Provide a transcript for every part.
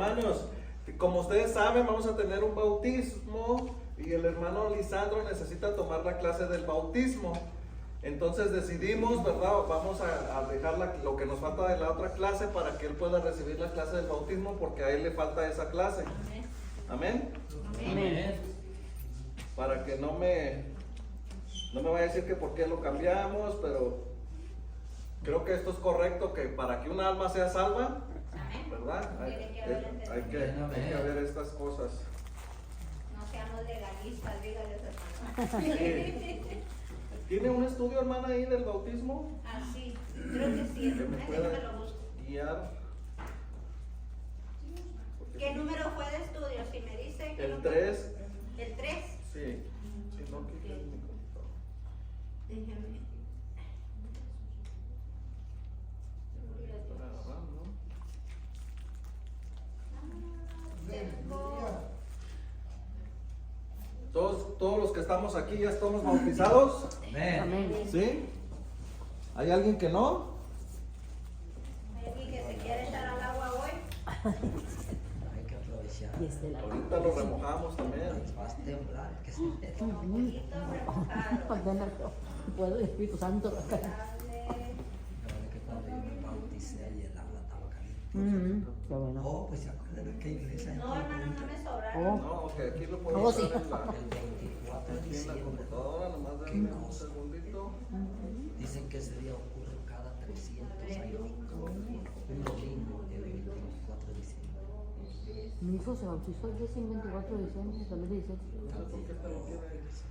hermanos, como ustedes saben, vamos a tener un bautismo y el hermano Lisandro necesita tomar la clase del bautismo. Entonces decidimos, ¿verdad? Vamos a dejar lo que nos falta de la otra clase para que él pueda recibir la clase del bautismo, porque a él le falta esa clase. Amén. Amén. Para que no me vaya a decir que por qué lo cambiamos, pero creo que esto es correcto, que para que un alma sea salva, ¿verdad? Hay que ver estas cosas. No seamos legalistas, dígales, hermano. Sí. ¿Tiene un estudio, hermana, ahí del bautismo? Ah, sí, creo que sí. Que me pueda guiar. ¿Qué número fue de estudio? Si me dice que El 3. ¿El 3? Sí. Si no, quita el micrófono. Déjeme. Todos los que estamos aquí ya estamos bautizados. Amén. ¿Sí? ¿Hay alguien que no? ¿Hay alguien que se quiere echar al agua hoy? Hay que aprovechar. Y es de la Ahorita lo remojamos también. Va a temblar, que se Un poquito remojado. Puedo el Espíritu Santo. Dale. que cuando yo me bauticé y el agua estaba caliente. Qué bueno. Oh, pues se acuerdan de qué iglesia. No, hermano, no me sobraron. Oh. No, ok, aquí lo puedo Oh, usar sí. en la, El 24 de aquí en la diciembre. computadora, nomás Qué denme un cosa. segundito. Dicen que ese día ocurre cada 300 años. Un domingo, el 24 de diciembre. Mi hijo se bautizó el 24 de diciembre de 2017. ¿Por qué te lo quieres ponerse?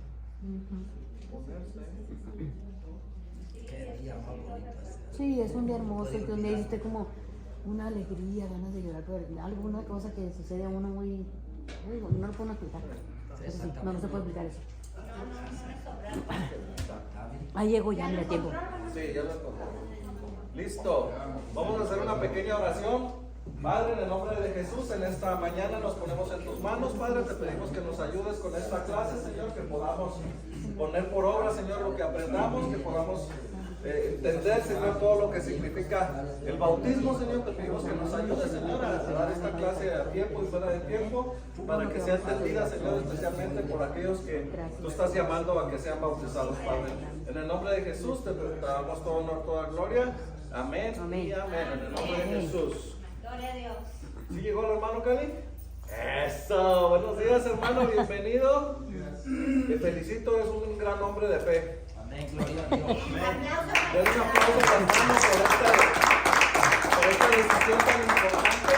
Qué día más bonito ese. Sí, es un día hermoso, que me diste como una alegría, ganas de llorar, pero alguna cosa que sucede a uno muy no lo puedo explicar. Eso sí, no se puede explicar eso. Ahí llego ya, mira tiempo. Sí, ya lo encontré. Listo. Vamos a hacer una pequeña oración. Padre, en el nombre de Jesús, en esta mañana nos ponemos en tus manos, Padre. Te pedimos que nos ayudes con esta clase, Señor, que podamos poner por obra, Señor, lo que aprendamos, que podamos entender, Señor, todo lo que significa el bautismo, Señor. Te pedimos que nos ayudes, Señor, a dar esta clase a tiempo y fuera de tiempo, para que sea entendida, Señor, especialmente por aquellos que tú estás llamando a que sean bautizados, Padre. En el nombre de Jesús te damos todo honor, toda gloria. Amén, Amén. y amén. En el nombre de Jesús. Gloria a Dios. ¿Sí llegó el hermano Cali? Eso, buenos días, hermano, bienvenido. Te felicito, es un gran hombre de fe. Amén, gloria a Dios. Den un aplauso al hermano por esta decisión tan importante.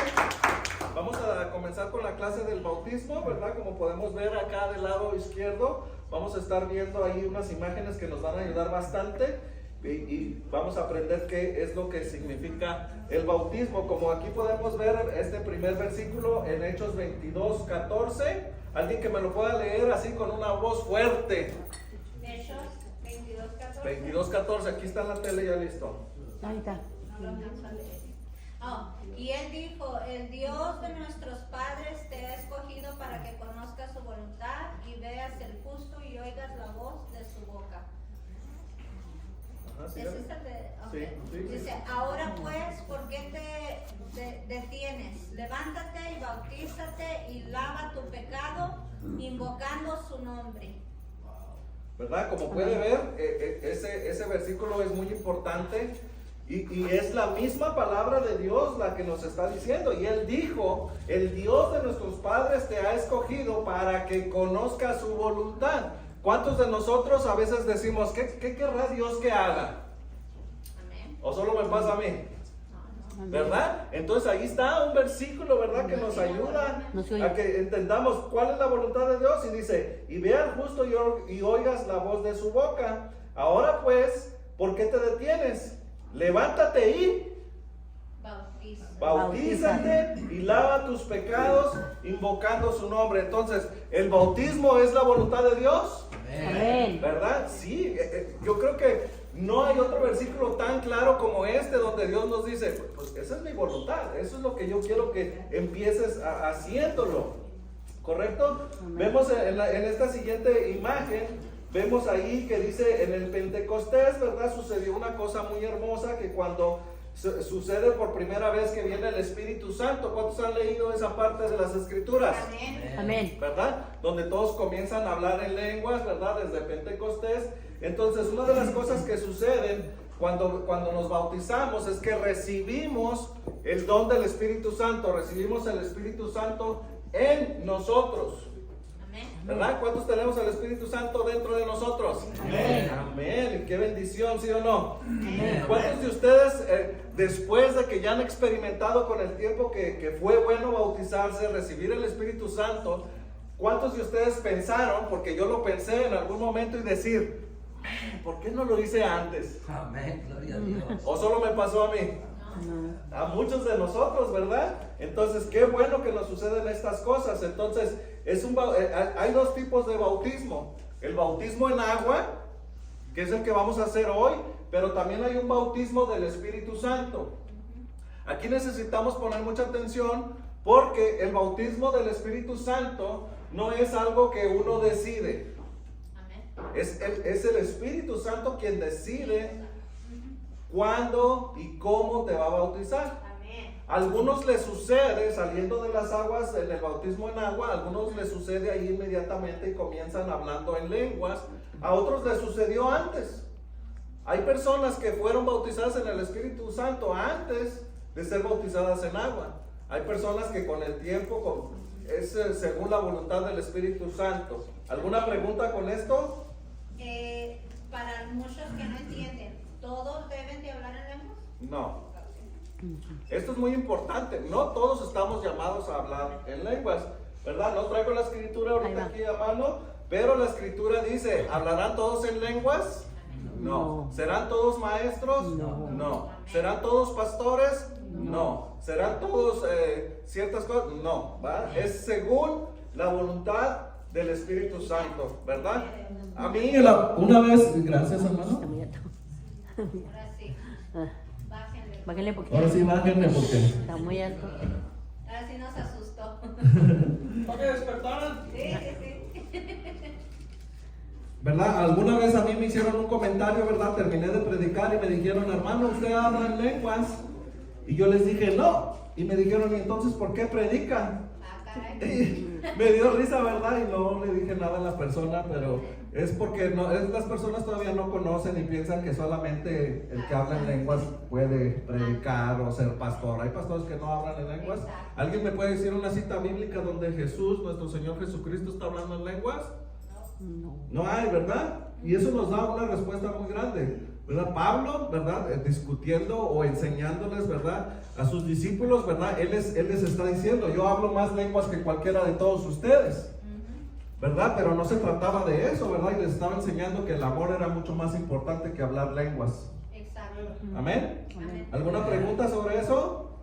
Vamos a comenzar con la clase del bautismo, ¿verdad? Como podemos ver acá del lado izquierdo, vamos a estar viendo ahí unas imágenes que nos van a ayudar bastante. Y vamos a aprender qué es lo que significa el bautismo. Como aquí podemos ver este primer versículo en Hechos 22:14. Alguien que me lo pueda leer así con una voz fuerte. Hechos 22:14. 22:14, aquí está en la tele ya listo. Ahí está. No lo alcanzo a leer. Y él dijo: el Dios de nuestros padres te ha escogido para que conozcas su voluntad y veas el justo y oigas la voz de su boca. Ajá, ¿sí? Ese es el de, Sí, ok. sí. Dice: ahora pues, ¿por qué te detienes? Levántate y bautízate y lava tu pecado invocando su nombre. ¿Verdad? Como puede ver, ese versículo es muy importante y es la misma palabra de Dios la que nos está diciendo. Y Él dijo: el Dios de nuestros padres te ha escogido para que conozcas su voluntad. ¿Cuántos de nosotros a veces decimos, ¿qué querrá Dios que haga? Amén. ¿O solo me pasa a mí? ¿Verdad? Entonces ahí está un versículo, ¿verdad? Que nos ayuda a que entendamos cuál es la voluntad de Dios. Y dice: y ve al justo y oigas la voz de su boca. Ahora pues, ¿por qué te detienes? Levántate y bautízate y lava tus pecados invocando su nombre. Entonces, ¿el bautismo es la voluntad de Dios? Amén. ¿Verdad? Sí, yo creo que no hay otro versículo tan claro como este donde Dios nos dice: pues esa es mi voluntad, eso es lo que yo quiero que empieces haciéndolo. ¿Correcto? Amén. Vemos en esta siguiente imagen, vemos ahí que dice: en el Pentecostés, ¿verdad? Sucedió una cosa muy hermosa, que cuando sucede por primera vez que viene el Espíritu Santo. ¿Cuántos han leído esa parte de las Escrituras? Amén. Amén. ¿Verdad? Donde todos comienzan a hablar en lenguas, ¿verdad? Desde Pentecostés. Entonces, una de las cosas que suceden cuando nos bautizamos es que recibimos el don del Espíritu Santo, recibimos el Espíritu Santo en nosotros. Amén. ¿Verdad? ¿Cuántos tenemos el Espíritu Santo dentro de nosotros? Amén. Amén. Qué bendición, ¿sí o no? Amén. ¿Cuántos de ustedes, después de que ya han experimentado con el tiempo que fue bueno bautizarse, recibir el Espíritu Santo, cuántos de ustedes pensaron, porque yo lo pensé en algún momento, y decir, ¿por qué no lo hice antes? Amén, gloria a Dios. ¿O solo me pasó a mí? No. A muchos de nosotros, ¿verdad? Entonces, qué bueno que nos suceden estas cosas. Entonces, hay dos tipos de bautismo. El bautismo en agua, que es el que vamos a hacer hoy, pero también hay un bautismo del Espíritu Santo. Aquí necesitamos poner mucha atención porque el bautismo del Espíritu Santo no es algo que uno decide. Amén. Es el Espíritu Santo quien decide cuándo y cómo te va a bautizar. Amén. A algunos les sucede saliendo de las aguas, en el bautismo en agua, a algunos les sucede ahí inmediatamente y comienzan hablando en lenguas. A otros les sucedió antes. Hay personas que fueron bautizadas en el Espíritu Santo antes de ser bautizadas en agua. Hay personas que con el tiempo, es según la voluntad del Espíritu Santo. ¿Alguna pregunta con esto? Para muchos que no entienden, ¿todos deben de hablar en lenguas? No. Esto es muy importante. No todos estamos llamados a hablar en lenguas, ¿verdad? No traigo la escritura ahorita aquí a mano, pero la escritura dice, ¿hablarán todos en lenguas? No. ¿Serán todos maestros? No. ¿Serán todos pastores? No. ¿Serán todos ciertas cosas? No. ¿Va? Es según la voluntad del Espíritu Santo, ¿verdad? A mí una vez, gracias hermano. Ahora sí, bájenle. Bájenle poquito. Ahora sí, bájenle porque... Está muy alto. Ahora sí nos asustó. ¿Para que despertaran? Sí, sí. ¿Verdad? Alguna vez a mí me hicieron un comentario, ¿verdad? Terminé de predicar y me dijeron, hermano, ¿usted habla en lenguas? Y yo les dije, no. Y me dijeron, ¿y entonces por qué predican? Ah, caray. Y me dio risa, ¿verdad? Y no le dije nada a la persona, pero es porque las personas todavía no conocen y piensan que solamente el que habla en lenguas puede predicar o ser pastor. Hay pastores que no hablan en lenguas. ¿Alguien me puede decir una cita bíblica donde Jesús, nuestro Señor Jesucristo, está hablando en lenguas? No. No hay, ¿verdad? Y eso nos da una respuesta muy grande, ¿verdad? Pablo, ¿verdad? Discutiendo o enseñándoles, ¿verdad? A sus discípulos, ¿verdad? Él les está diciendo, yo hablo más lenguas que cualquiera de todos ustedes, ¿verdad? Pero no se trataba de eso, ¿verdad? Y les estaba enseñando que el amor era mucho más importante que hablar lenguas. Exacto. ¿Amén? Amén. ¿Alguna pregunta sobre eso?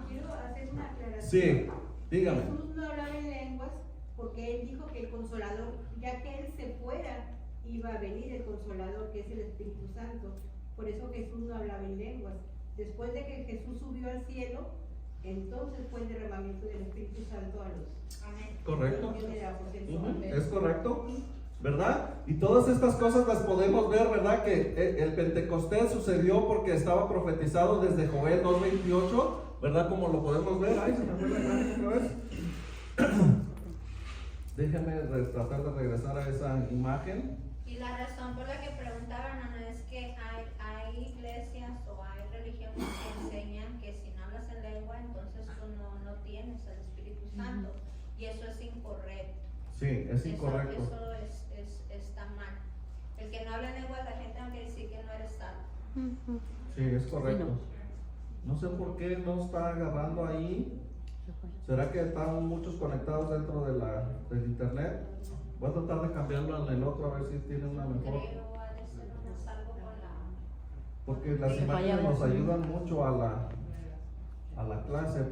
Quiero hacer una aclaración. Sí, dígame. Jesús no hablaba en lenguas porque él dijo que el Consolador, ya que él se fuera, iba a venir el Consolador, que es el Espíritu Santo. Por eso Jesús no hablaba en lenguas. Después de que Jesús subió al cielo, entonces fue el derramamiento del Espíritu Santo a los... Amén. Correcto. que tienen el aposento. Es correcto, ¿verdad? Y todas estas cosas las podemos ver, ¿verdad? Que el Pentecostés sucedió porque estaba profetizado desde Joel 2:28, ¿verdad? Como lo podemos ver. Ay, se me fue la imagen otra vez. Déjenme tratar de regresar a esa imagen. Y la razón por la que preguntaban, Ana, es que hay iglesias o hay religiones que enseñan que si no hablas en lengua, entonces tú no tienes el Espíritu Santo. Y eso es incorrecto. Sí, es incorrecto. Eso está mal. El que no habla en lengua, la gente no quiere decir que no eres salvo. Sí, es correcto. No sé por qué no está agarrando ahí. ¿Será que están muchos conectados dentro del internet? Voy a tratar de cambiarlo en el otro a ver si tiene una mejor. Creo ha de ser más algo con la... Porque las imágenes nos ayudan mucho a la clase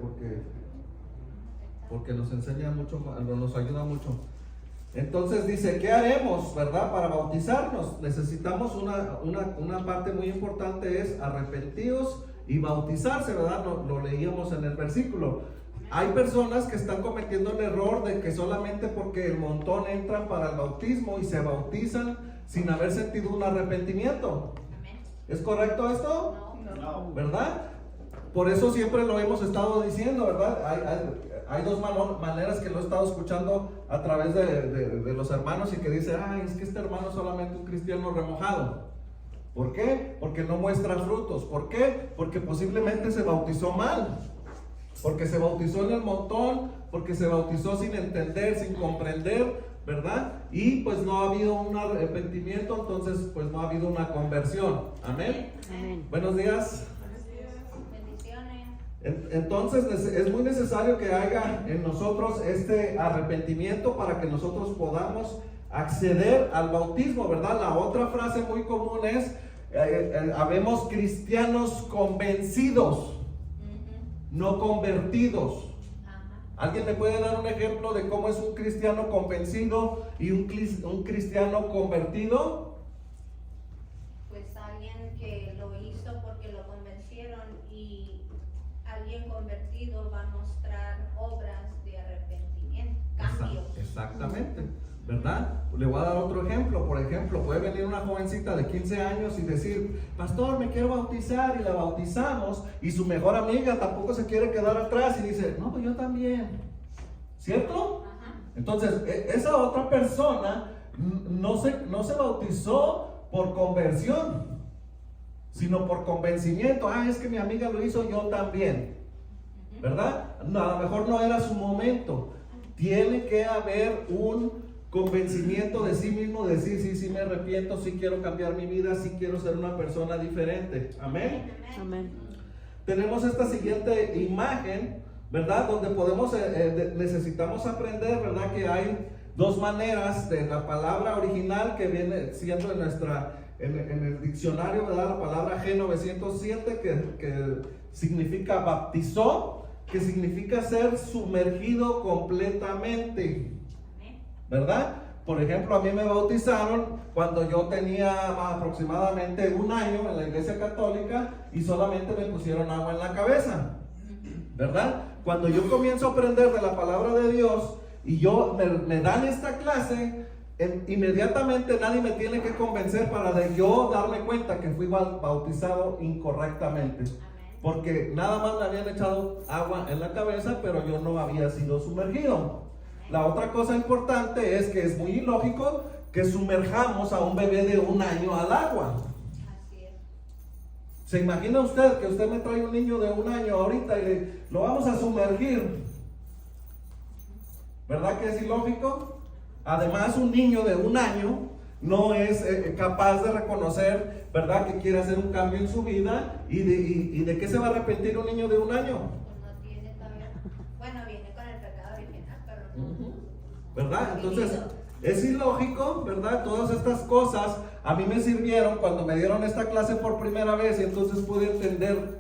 porque nos enseña mucho, nos ayuda mucho. Entonces dice, ¿qué haremos, verdad? Para bautizarnos necesitamos una parte muy importante, es arrepentidos y bautizarse, ¿verdad? Lo leíamos en el versículo. Hay personas que están cometiendo el error de que solamente porque el montón entran para el bautismo y se bautizan sin haber sentido un arrepentimiento. Amén. ¿Es correcto esto? No. ¿verdad? Por eso siempre lo hemos estado diciendo, ¿verdad? Hay dos maneras que lo he estado escuchando a través de los hermanos y que dice, ay, es que este hermano es solamente un cristiano remojado. ¿Por qué? Porque no muestra frutos. ¿Por qué? Porque posiblemente se bautizó mal. Porque se bautizó en el montón, porque se bautizó sin entender, sin comprender, ¿verdad? Y pues no ha habido un arrepentimiento, entonces pues no ha habido una conversión. Amén. Amén. Buenos días. Bendiciones. Entonces es muy necesario que haya en nosotros este arrepentimiento para que nosotros podamos acceder al bautismo, ¿verdad? La otra frase muy común es, habemos cristianos convencidos, no convertidos. ¿Alguien me puede dar un ejemplo de cómo es un cristiano convencido y un cristiano convertido? Pues alguien que lo hizo porque lo convencieron, y alguien convertido va a mostrar obras de arrepentimiento, cambios. Exactamente, ¿verdad? Le voy a dar otro ejemplo. Por ejemplo, puede venir una jovencita de 15 años y decir, pastor, me quiero bautizar, y la bautizamos, y su mejor amiga tampoco se quiere quedar atrás y dice, no, pues yo también, ¿cierto? Ajá. Entonces, esa otra persona no se bautizó por conversión, sino por convencimiento. Ah, es que mi amiga lo hizo, yo también, ¿verdad? No, a lo mejor no era su momento. Tiene que haber un convencimiento de sí mismo, decir, sí me arrepiento, sí quiero cambiar mi vida, sí quiero ser una persona diferente. Amén. Amén. Tenemos esta siguiente imagen, ¿verdad? Donde podemos, necesitamos aprender, ¿verdad? Que hay dos maneras de la palabra original que viene siendo en el diccionario, ¿verdad? La palabra G907 que significa bautizó, que significa ser sumergido completamente, ¿verdad? Por ejemplo, a mí me bautizaron cuando yo tenía aproximadamente 1 año en la iglesia católica y solamente me pusieron agua en la cabeza, ¿verdad? Cuando yo comienzo a aprender de la palabra de Dios y me dan esta clase, inmediatamente nadie me tiene que convencer para yo darme cuenta que fui bautizado incorrectamente. Porque nada más me habían echado agua en la cabeza, pero yo no había sido sumergido. La otra cosa importante es que es muy ilógico que sumerjamos a un bebé de 1 año al agua. Así es. ¿Se imagina usted que usted me trae un niño de 1 año ahorita y lo vamos a sumergir? ¿Verdad que es ilógico? Además, un niño de 1 año no es capaz de reconocer, ¿verdad?, que quiere hacer un cambio en su vida. ¿Y de qué se va a arrepentir un niño de 1 año? Pues no tiene todavía. Bueno, viene con el pecado original, pero no. ¿Verdad? Entonces, es ilógico, ¿verdad? Todas estas cosas a mí me sirvieron cuando me dieron esta clase por primera vez, y entonces pude entender,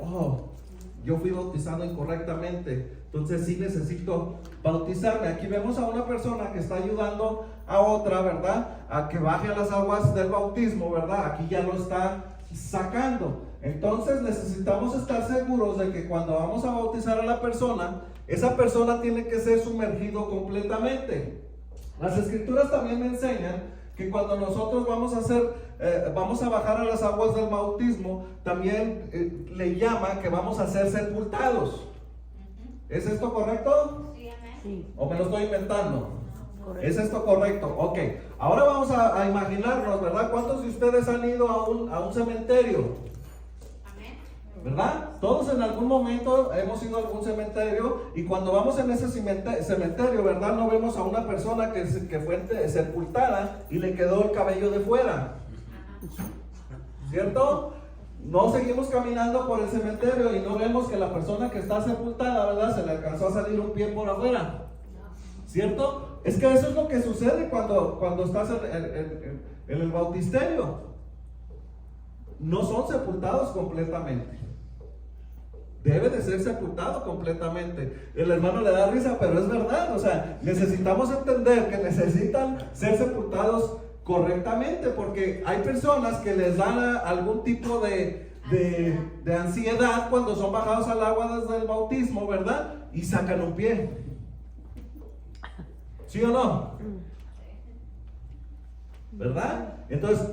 yo fui bautizado incorrectamente, entonces sí necesito bautizarme. Aquí vemos a una persona que está ayudando a otra, ¿verdad?, a que baje a las aguas del bautismo, ¿verdad? Aquí ya lo está sacando. Entonces necesitamos estar seguros de que cuando vamos a bautizar a la persona, esa persona tiene que ser sumergido completamente. Las escrituras también me enseñan que cuando nosotros vamos a bajar a las aguas del bautismo, también le llama que vamos a ser sepultados. ¿Es esto correcto? Sí, amén. Sí, ¿O me lo estoy inventando? correcto. ¿Es esto correcto? Ok. Ahora vamos a imaginarnos, ¿verdad? ¿Cuántos de ustedes han ido a un cementerio? Amén. ¿Verdad? Todos en algún momento hemos ido a algún cementerio, y cuando vamos en ese cementerio, ¿verdad?, no vemos a una persona que fue sepultada y le quedó el cabello de fuera, ¿cierto? No seguimos caminando por el cementerio y no vemos que la persona que está sepultada, ¿verdad?, se le alcanzó a salir un pie por afuera, ¿cierto? Es que eso es lo que sucede cuando estás en el bautisterio. No son sepultados completamente. Debe de ser sepultado completamente. El hermano le da risa, pero es verdad. O sea, necesitamos entender que necesitan ser sepultados correctamente, porque hay personas que les dan algún tipo de ansiedad cuando son bajados al agua desde el bautismo, ¿verdad? Y sacan un pie. ¿Sí o no? ¿Verdad? Entonces,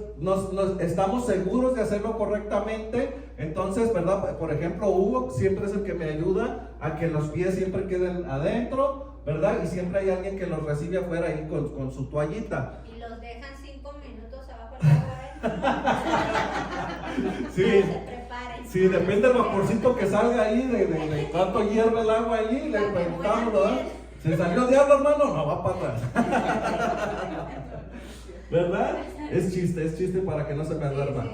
estamos seguros de hacerlo correctamente. Entonces, ¿verdad? Por ejemplo, Hugo siempre es el que me ayuda a que los pies siempre queden adentro, ¿verdad? Y siempre hay alguien que los recibe afuera ahí con su toallita. Y los dejan 5 minutos abajo del agua. Sí. Para que se preparen. Sí, depende del vaporcito que salga ahí, de cuánto hierve el agua allí, le preguntamos, ¿verdad? ¿Se salió diablo, hermano? No, va para atrás. ¿Verdad? Es chiste para que no se me duerma.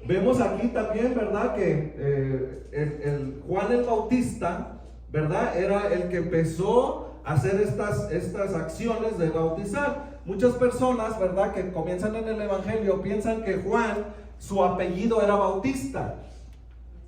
Vemos aquí también, ¿verdad? Que el Juan el Bautista, ¿verdad? Era el que empezó a hacer estas acciones de bautizar. Muchas personas, ¿verdad? Que comienzan en el Evangelio piensan que Juan, su apellido era Bautista.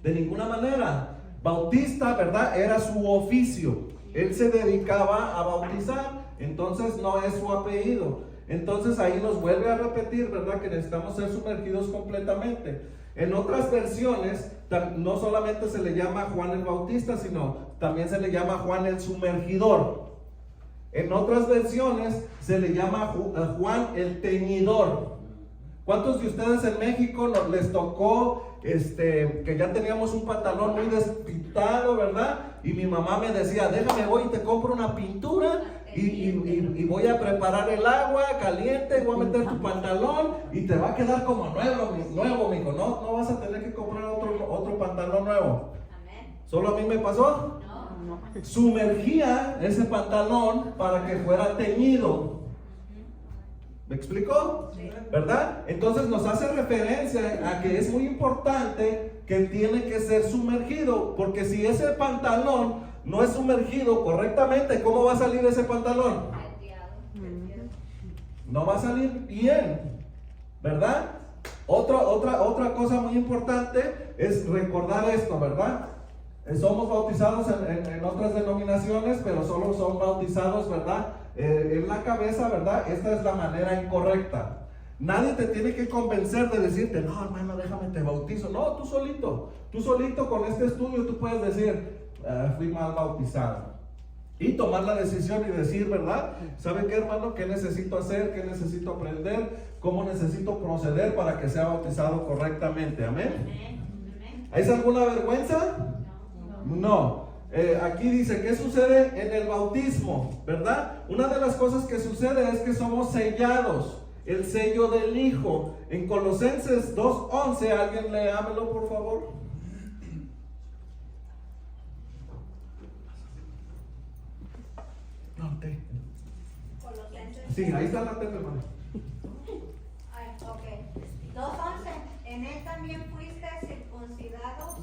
De ninguna manera. Bautista, ¿verdad? Era su oficio. Él se dedicaba a bautizar, entonces no es su apellido. Entonces ahí nos vuelve a repetir, ¿verdad? Que necesitamos ser sumergidos completamente. En otras versiones, no solamente se le llama Juan el Bautista, sino también se le llama Juan el Sumergidor. En otras versiones se le llama Juan el Teñidor. ¿Cuántos de ustedes en México les tocó que ya teníamos un pantalón muy despintado, ¿verdad? Y mi mamá me decía, déjame, voy y te compro una pintura y voy a preparar el agua caliente, voy a meter tu pantalón y te va a quedar como nuevo, mijo. No vas a tener que comprar otro pantalón nuevo. Amén. ¿Solo a mí me pasó? No. Sumergía ese pantalón para que fuera teñido. ¿Me explicó? Sí. ¿Verdad? Entonces nos hace referencia a que es muy importante que tiene que ser sumergido, porque si ese pantalón no es sumergido correctamente, ¿cómo va a salir ese pantalón? No va a salir bien, ¿verdad? Otra cosa muy importante es recordar esto, ¿verdad? Somos bautizados en otras denominaciones, pero solo son bautizados, ¿verdad? En la cabeza, ¿verdad? Esta es la manera incorrecta. Nadie te tiene que convencer de decirte, no, hermano, déjame te bautizo. No, tú solito con este estudio tú puedes decir, fui mal bautizado. Y tomar la decisión y decir, ¿verdad? ¿Sabe qué, hermano? ¿Qué necesito hacer? ¿Qué necesito aprender? ¿Cómo necesito proceder para que sea bautizado correctamente? Amén. ¿Hay alguna vergüenza? No. Aquí dice, ¿qué sucede en el bautismo? ¿Verdad? Una de las cosas que sucede es que somos sellados. El sello del Hijo. En Colosenses 2:11, alguien léamelo, por favor. No, Colosenses. sí, ahí está la tele, hermano. Ay, ok. 2:11. En él también fuiste circuncidados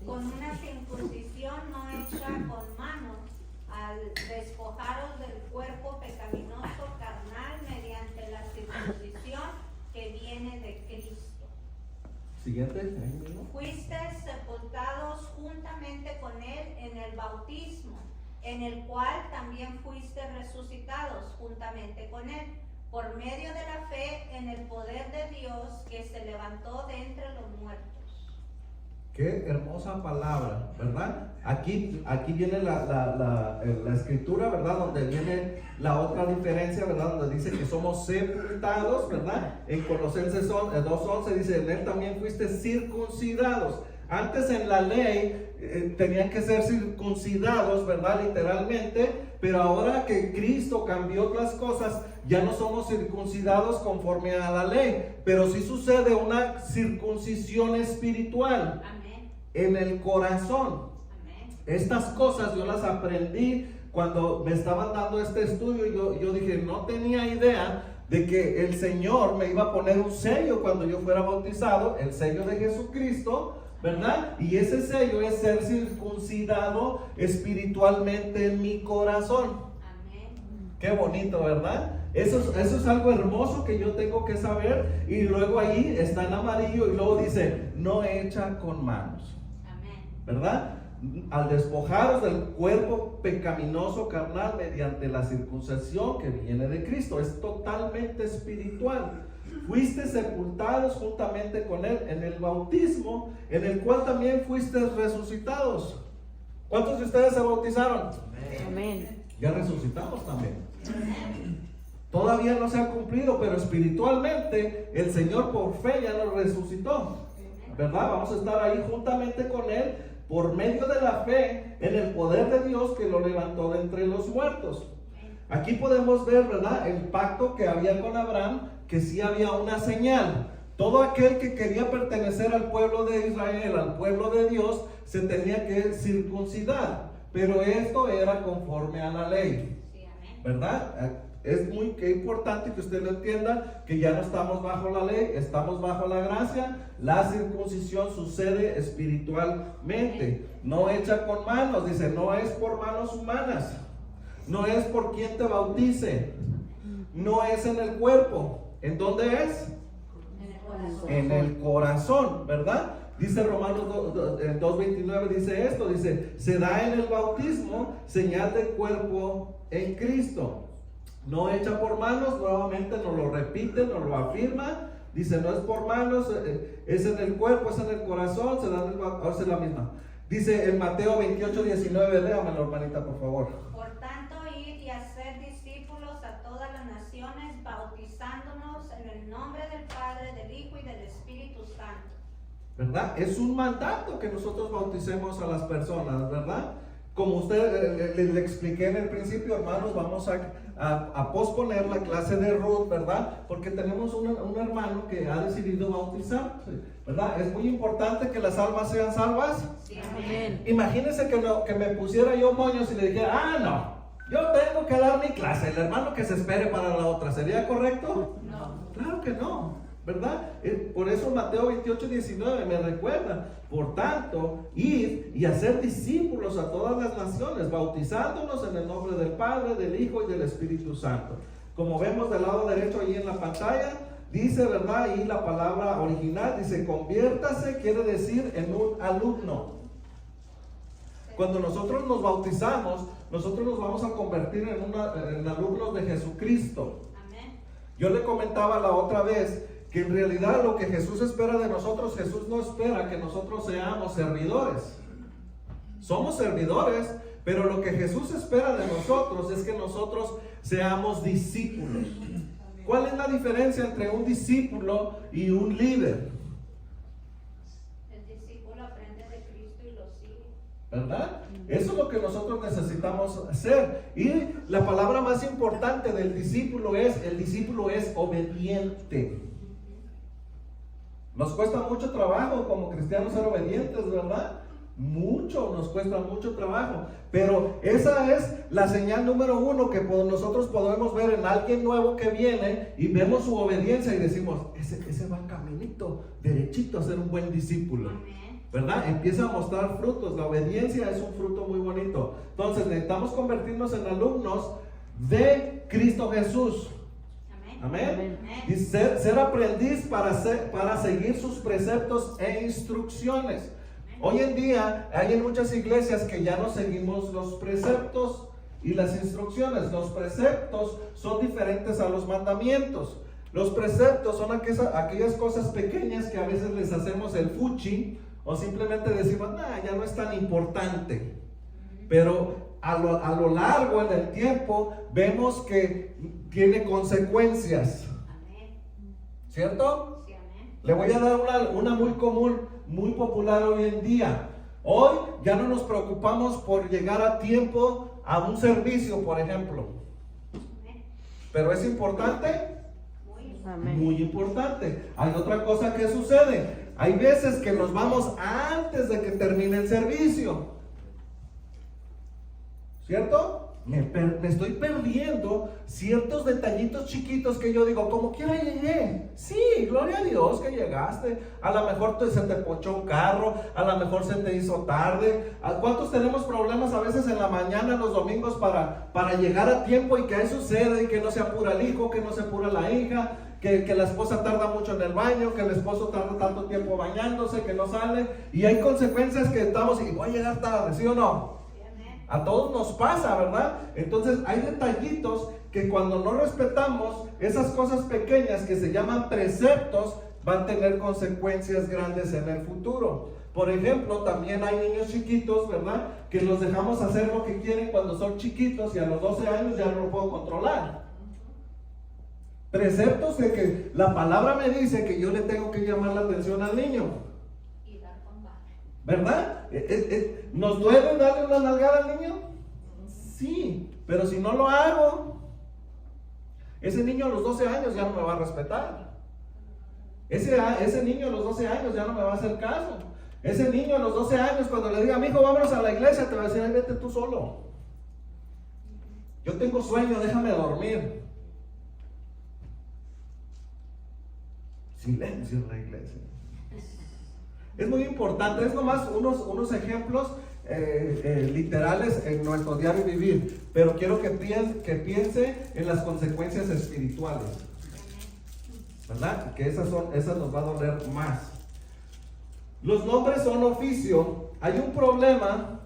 con una circuncisión no hecha con manos, al despojaros del cuerpo pecaminoso carnal mediante la circuncisión que viene de Cristo. Siguiente. Fuiste sepultados juntamente con él en el bautismo, en el cual también fuiste resucitados juntamente con él, por medio de la fe en el poder de Dios que se levantó de entre los muertos. Qué hermosa palabra, ¿verdad? Aquí viene la escritura, ¿verdad? Donde viene la otra diferencia, ¿verdad? Donde dice que somos sepultados, ¿verdad? En Colosenses 2:11 dice, en él también fuiste circuncidados. Antes en la ley tenían que ser circuncidados, ¿verdad? Literalmente, pero ahora que Cristo cambió las cosas, ya no somos circuncidados conforme a la ley, pero sí sucede una circuncisión espiritual. Amén. En el corazón. Amén. Estas cosas yo las aprendí cuando me estaban dando este estudio. Yo dije, no tenía idea de que el Señor me iba a poner un sello cuando yo fuera bautizado, el sello de Jesucristo, ¿verdad? Y ese sello es ser circuncidado espiritualmente en mi corazón. Amén. Qué bonito, ¿verdad? Eso es algo hermoso que yo tengo que saber. Y luego ahí está en amarillo y luego dice, no hecha con manos. Amén. ¿Verdad? Al despojaros del cuerpo pecaminoso carnal mediante la circuncisión que viene de Cristo. Es totalmente espiritual. Fuiste sepultados juntamente con él en el bautismo, en el cual también fuiste resucitados. ¿Cuántos de ustedes se bautizaron? Amén. Ya resucitamos también. Todavía no se ha cumplido, pero espiritualmente el Señor por fe ya nos resucitó. ¿verdad? Vamos a estar ahí juntamente con Él por medio de la fe en el poder de Dios que lo levantó de entre los muertos. Aquí podemos ver, ¿verdad?, el pacto que había con Abraham, que sí había una señal. Todo aquel que quería pertenecer al pueblo de Israel, al pueblo de Dios, se tenía que circuncidar. Pero esto era conforme a la ley, ¿verdad? Es muy importante que usted lo entienda, que ya no estamos bajo la ley, estamos bajo la gracia. La circuncisión sucede espiritualmente, no hecha con manos. Dice, no es por manos humanas, no es por quien te bautice, no es en el cuerpo. ¿En dónde es? En el corazón, ¿verdad? Dice Romanos 2:29, dice esto, dice, se da en el bautismo señal de cuerpo en Cristo, no hecha por manos. Nuevamente nos lo repite, nos lo afirma, dice, no es por manos, es en el cuerpo, es en el corazón, se da en el bautismo, es la misma. Dice en Mateo 28:19, léamelo, hermanita, por favor. Por tanto, id y hacer discípulos a todas las naciones, bautizándonos en el nombre del Padre, del Hijo y del Espíritu Santo. ¿Verdad? Es un mandato que nosotros bauticemos a las personas, ¿verdad? Como usted le expliqué en el principio, hermanos, vamos a posponer la clase de Ruth, ¿verdad? Porque tenemos un hermano que ha decidido bautizar, ¿verdad? Es muy importante que las almas sean salvas. Sí, amén. Imagínense que me pusiera yo moños y le dijera, no, yo tengo que dar mi clase, el hermano que se espere para la otra. ¿Sería correcto? No. Claro que no, ¿verdad? Por eso Mateo 28:19 me recuerda, por tanto, id y hacer discípulos a todas las naciones, bautizándonos en el nombre del Padre, del Hijo y del Espíritu Santo. Como vemos del lado derecho ahí en la pantalla, dice, ¿verdad? Y la palabra original dice, conviértase, quiere decir en un alumno. Cuando nosotros nos bautizamos, nosotros nos vamos a convertir en alumnos de Jesucristo. Amén. Yo le comentaba la otra vez que en realidad lo que Jesús espera de nosotros, Jesús no espera que nosotros seamos servidores. Somos servidores, pero lo que Jesús espera de nosotros es que nosotros seamos discípulos. ¿Cuál es la diferencia entre un discípulo y un líder? El discípulo aprende de Cristo y lo sigue. ¿Verdad? Eso es lo que nosotros necesitamos hacer. Y la palabra más importante del discípulo es, el discípulo es obediente. Nos cuesta mucho trabajo como cristianos ser obedientes, ¿verdad? Mucho, nos cuesta mucho trabajo. Pero esa es la señal número uno que nosotros podemos ver en alguien nuevo que viene y vemos su obediencia y decimos, ese va caminito derechito a ser un buen discípulo. Amén. ¿Verdad? Empieza a mostrar frutos. La obediencia es un fruto muy bonito. Entonces necesitamos convertirnos en alumnos de Cristo Jesús. Amén. Y ser aprendiz para seguir sus preceptos e instrucciones. Hoy en día hay en muchas iglesias que ya no seguimos los preceptos y las instrucciones. Los preceptos son diferentes a los mandamientos. Los preceptos son aquellas cosas pequeñas que a veces les hacemos el fuchi o simplemente decimos, ya no es tan importante. Pero a lo largo en el tiempo vemos que tiene consecuencias. ¿Cierto? Sí, amén. Le voy a dar una muy común, muy popular hoy en día. Hoy ya no nos preocupamos por llegar a tiempo a un servicio, por ejemplo. Pero es importante, muy importante. Hay otra cosa que sucede. Hay veces que nos vamos antes de que termine el servicio. ¿Cierto? Me estoy perdiendo ciertos detallitos chiquitos que yo digo, como quiera llegué. Sí, gloria a Dios que llegaste. A lo mejor se te ponchó un carro, a lo mejor se te hizo tarde. ¿Cuántos tenemos problemas a veces en la mañana, los domingos, para llegar a tiempo y que ahí sucede y que no se apura el hijo, que no se apura la hija, que la esposa tarda mucho en el baño, que el esposo tarda tanto tiempo bañándose, que no sale? Y hay consecuencias que estamos y voy a llegar tarde, ¿sí o no? A todos nos pasa, ¿verdad? Entonces hay detallitos que cuando no respetamos, esas cosas pequeñas que se llaman preceptos, van a tener consecuencias grandes en el futuro. Por ejemplo, también hay niños chiquitos, ¿verdad? Que los dejamos hacer lo que quieren cuando son chiquitos y a los 12 años ya no lo puedo controlar. Preceptos de que la palabra me dice que yo le tengo que llamar la atención al niño. ¿Verdad? ¿Nos duele darle una nalgada al niño? Sí, pero si no lo hago, ese niño a los 12 años ya no me va a respetar. Ese niño a los 12 años ya no me va a hacer caso. Ese niño a los 12 años, cuando le diga, mijo, vámonos a la iglesia, te va a decir, ay, vete tú solo. Yo tengo sueño, déjame dormir. Silencio en la iglesia. Es muy importante, es nomás unos ejemplos literales en nuestro diario vivir, pero quiero que piense en las consecuencias espirituales, ¿verdad? Que esas nos va a doler más. Los nombres son oficio. Hay un problema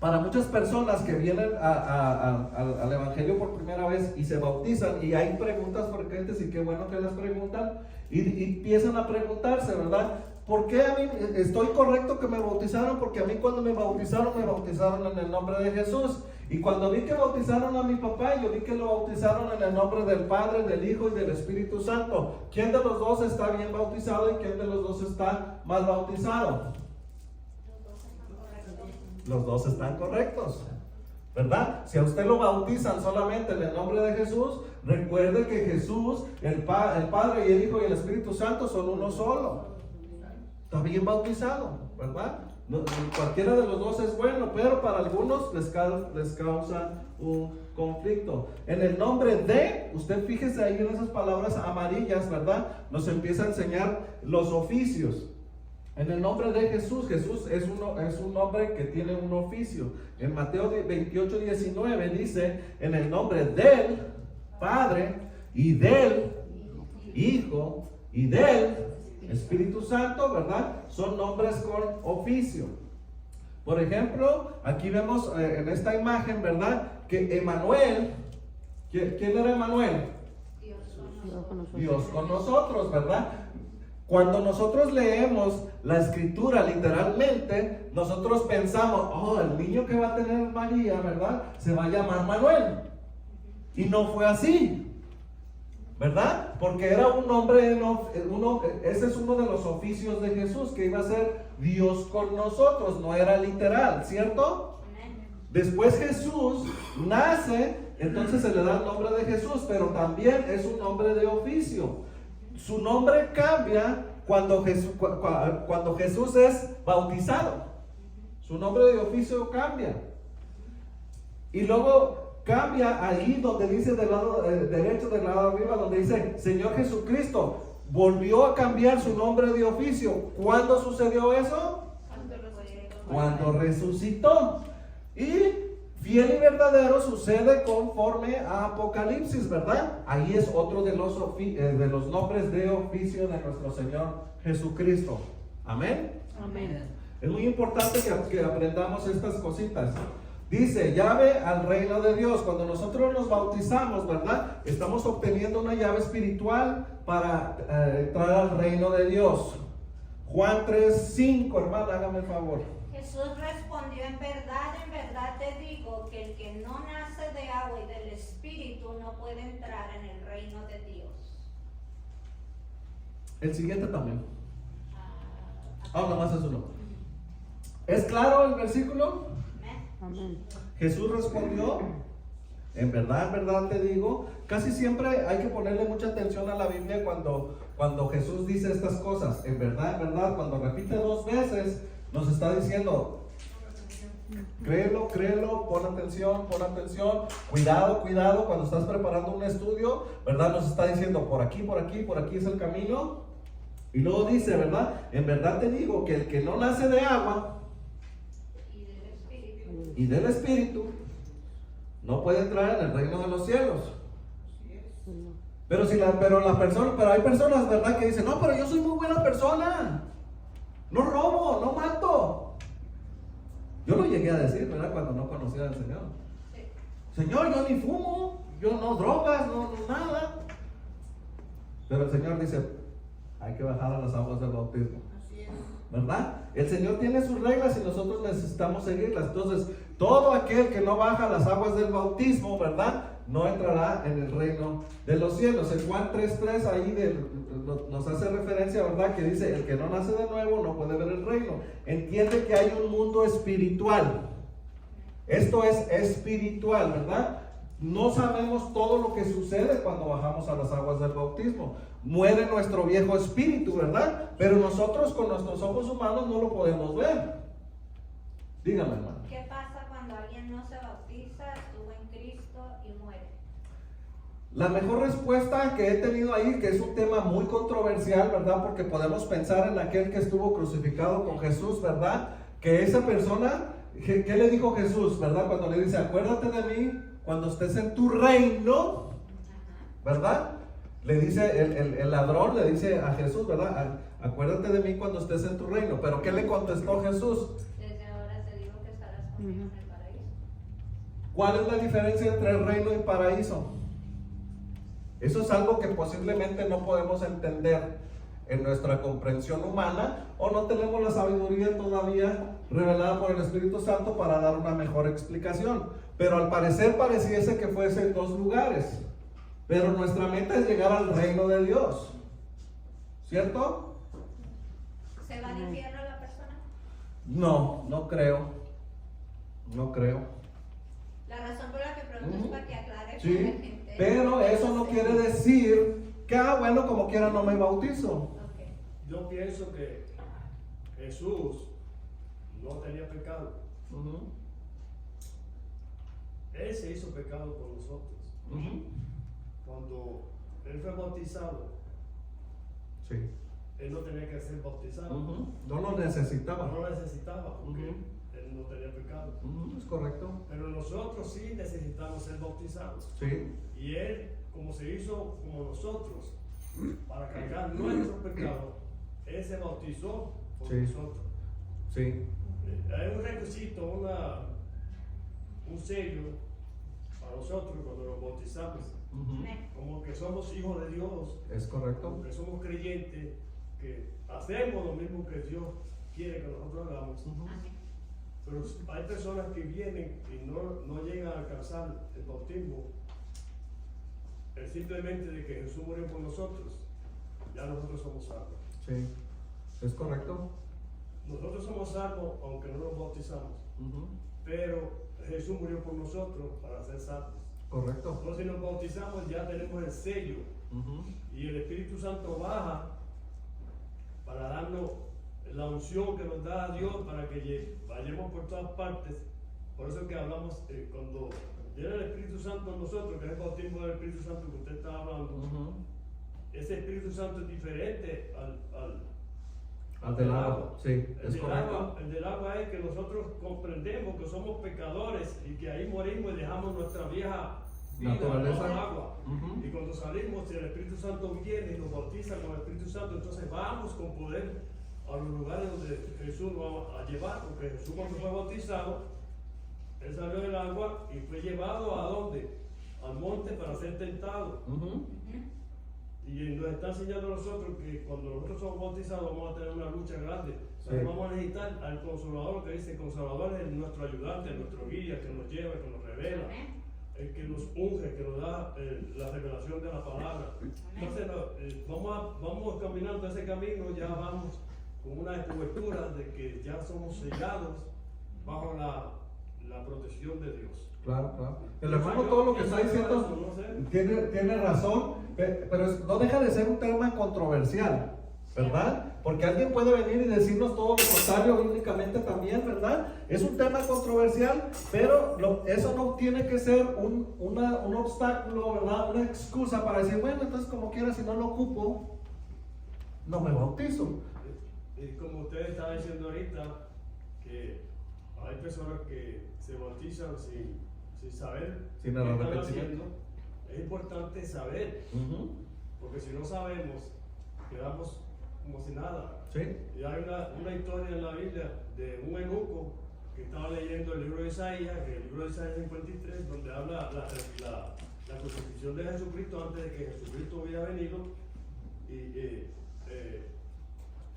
para muchas personas que vienen al Evangelio por primera vez y se bautizan, y hay preguntas frecuentes, y qué bueno que las preguntan, y empiezan a preguntarse, ¿verdad? ¿Por qué a mí estoy correcto que me bautizaron? Porque a mí cuando me bautizaron en el nombre de Jesús. Y cuando vi que bautizaron a mi papá, yo vi que lo bautizaron en el nombre del Padre, del Hijo y del Espíritu Santo. ¿Quién de los dos está bien bautizado y quién de los dos está mal bautizado? Los dos están correctos, ¿verdad? Si a usted lo bautizan solamente en el nombre de Jesús, recuerde que Jesús, el Padre y el Hijo y el Espíritu Santo son uno solo. Está bien bautizado, ¿verdad? Cualquiera de los dos es bueno, pero para algunos les causa un conflicto. En el nombre de, usted fíjese ahí en esas palabras amarillas, ¿verdad? Nos empieza a enseñar los oficios. En el nombre de Jesús, Jesús es un nombre que tiene un oficio. En Mateo 28:19 dice, en el nombre del Padre y del Hijo y del Espíritu Santo, ¿verdad? Son nombres con oficio. Por ejemplo, aquí vemos en esta imagen, ¿verdad? Que Emanuel, ¿quién era Emanuel? Dios con nosotros, ¿verdad? Cuando nosotros leemos la escritura literalmente, nosotros pensamos, oh, el niño que va a tener María, ¿verdad? Se va a llamar Manuel. Y no fue así, ¿verdad? Porque era un nombre, ese es uno de los oficios de Jesús, que iba a ser Dios con nosotros, no era literal, ¿cierto? Después Jesús nace, entonces se le da el nombre de Jesús, pero también es un nombre de oficio. Su nombre cambia cuando Jesús es bautizado. Su nombre de oficio cambia. Y luego cambia ahí donde dice del lado derecho, del lado arriba, donde dice Señor Jesucristo. Volvió a cambiar su nombre de oficio. ¿Cuándo sucedió eso? Cuando resucitó. Y fiel y verdadero sucede conforme a Apocalipsis, ¿verdad? Ahí es otro de los nombres de oficio de nuestro Señor Jesucristo. Amén. Amén. Es muy importante que aprendamos estas cositas. Dice, llave al reino de Dios. Cuando nosotros nos bautizamos, ¿verdad? Estamos obteniendo una llave espiritual para entrar al reino de Dios. Juan 3:5, hermana, hágame el favor. Jesús respondió, en verdad te digo que el que no nace de agua y del Espíritu no puede entrar en el reino de Dios. El siguiente también. Nomás es uno. ¿Es claro el versículo? Amén. Jesús respondió, en verdad te digo. Casi siempre hay que ponerle mucha atención a la Biblia cuando Jesús dice estas cosas. En verdad, cuando repite 2 veces, nos está diciendo, créelo, pon atención, cuidado, cuando estás preparando un estudio, ¿verdad? Nos está diciendo, por aquí es el camino. Y luego dice, ¿verdad? En verdad te digo que el que no nace de agua y del Espíritu no puede entrar en el reino de los cielos. Pero hay personas, ¿verdad? Que dicen, no, pero yo soy muy buena persona, no robo, no mato. Yo lo llegué a decir, ¿verdad? Cuando no conocía al Señor. Señor, yo ni fumo, yo no drogas, no nada. Pero el Señor dice, hay que bajar a las aguas del bautismo, ¿verdad? El Señor tiene sus reglas y nosotros necesitamos seguirlas. Entonces, todo aquel que no baja las aguas del bautismo, ¿verdad?, no entrará en el reino de los cielos. En Juan 3:3 ahí nos hace referencia, ¿verdad?, que dice, el que no nace de nuevo no puede ver el reino. Entiende que hay un mundo espiritual. Esto es espiritual, ¿verdad? No sabemos todo lo que sucede cuando bajamos a las aguas del bautismo. Muere nuestro viejo espíritu, ¿verdad? Pero nosotros con nuestros ojos humanos no lo podemos ver. Dígame, hermano. ¿Qué pasa cuando alguien no se bautiza, estuvo en Cristo y muere? La mejor respuesta que he tenido ahí, que es un tema muy controversial, ¿verdad? Porque podemos pensar en aquel que estuvo crucificado con Jesús, ¿verdad? Que esa persona, ¿qué le dijo Jesús, verdad? Cuando le dice, acuérdate de mí cuando estés en tu reino, ¿verdad? Le dice el ladrón, le dice a Jesús, ¿verdad? Acuérdate de mí cuando estés en tu reino. Pero ¿qué le contestó Jesús? Desde ahora te digo que estarás conmigo en el paraíso. ¿Cuál es la diferencia entre el reino y paraíso? Eso es algo que posiblemente no podemos entender en nuestra comprensión humana, o no tenemos la sabiduría todavía revelada por el Espíritu Santo para dar una mejor explicación. Pero al parecer pareciese que fuese en dos lugares. Pero nuestra meta es llegar al reino de Dios, ¿cierto? ¿Se va al infierno la persona? No creo. No creo. La razón por la que pregunto es para que aclare con la Sí, gente. pero eso no quiere decir que, bueno, como quiera no me bautizo. Ok. Yo pienso que Jesús no tenía pecado. Él se hizo pecado por nosotros. Cuando Él fue bautizado, Sí. Él no tenía que ser bautizado. No lo necesitaba. No lo necesitaba porque Él no tenía pecado. Es correcto. Pero nosotros sí necesitamos ser bautizados. Sí. Y Él, como se hizo como nosotros, para cargar nuestro pecado, Él se bautizó por Sí. nosotros. Sí. Hay un requisito, un sello para nosotros cuando nos bautizamos, como que somos hijos de Dios, Es correcto. como que somos creyentes, que hacemos lo mismo que Dios quiere que nosotros hagamos. Pero hay personas que vienen y no llegan a alcanzar el bautismo, simplemente de que Jesús murió por nosotros, ya nosotros somos salvos. Sí. Es correcto. Nosotros somos salvos aunque no nos bautizamos, pero Jesús murió por nosotros para ser salvos. Correcto. Entonces, si nos bautizamos, ya tenemos el sello y el Espíritu Santo baja para darnos la unción que nos da Dios para que vayamos por todas partes. Por eso es que hablamos, cuando viene el Espíritu Santo en nosotros, que es el bautismo del Espíritu Santo que usted está hablando, ese Espíritu Santo es diferente al del agua. Sí, es correcto. El del agua es que nosotros comprendemos que somos pecadores y que ahí morimos y dejamos nuestra vieja vida Naturaleza. en el agua. Y cuando salimos, si el Espíritu Santo viene y nos bautiza con el Espíritu Santo, entonces vamos con poder a los lugares donde Jesús nos va a llevar, porque Jesús cuando fue bautizado, Él salió del agua y fue llevado ¿a dónde? Al monte para ser tentado. Y nos está enseñando a nosotros que cuando nosotros somos bautizados vamos a tener una lucha grande. Sí. Vamos a necesitar al Consolador, que dice: el Consolador es nuestro ayudante, nuestro guía, que nos lleva, que nos revela, el que nos unge, que nos da la revelación de la palabra. Entonces vamos caminando ese camino, ya vamos con una cobertura de que ya somos sellados bajo la protección de Dios. Claro. El hermano todo lo que está diciendo tiene razón, pero no deja de ser un tema controversial, ¿verdad? Porque alguien puede venir y decirnos todo lo contrario bíblicamente también, ¿verdad? Es un tema controversial, pero eso no tiene que ser un obstáculo, ¿verdad? Una excusa para decir, bueno, entonces como quiera, si no lo ocupo, no me bautizo. Y como usted estaba diciendo ahorita, que hay personas que se bautizan sin saber Sin qué el están arrepentimiento. haciendo. Es importante saber, porque si no sabemos, quedamos como si nada. Sí. Y hay una historia en la Biblia de un eunuco que estaba leyendo el libro de Isaías, el libro de Isaías 53, donde habla la crucifixión de Jesucristo antes de que Jesucristo hubiera venido.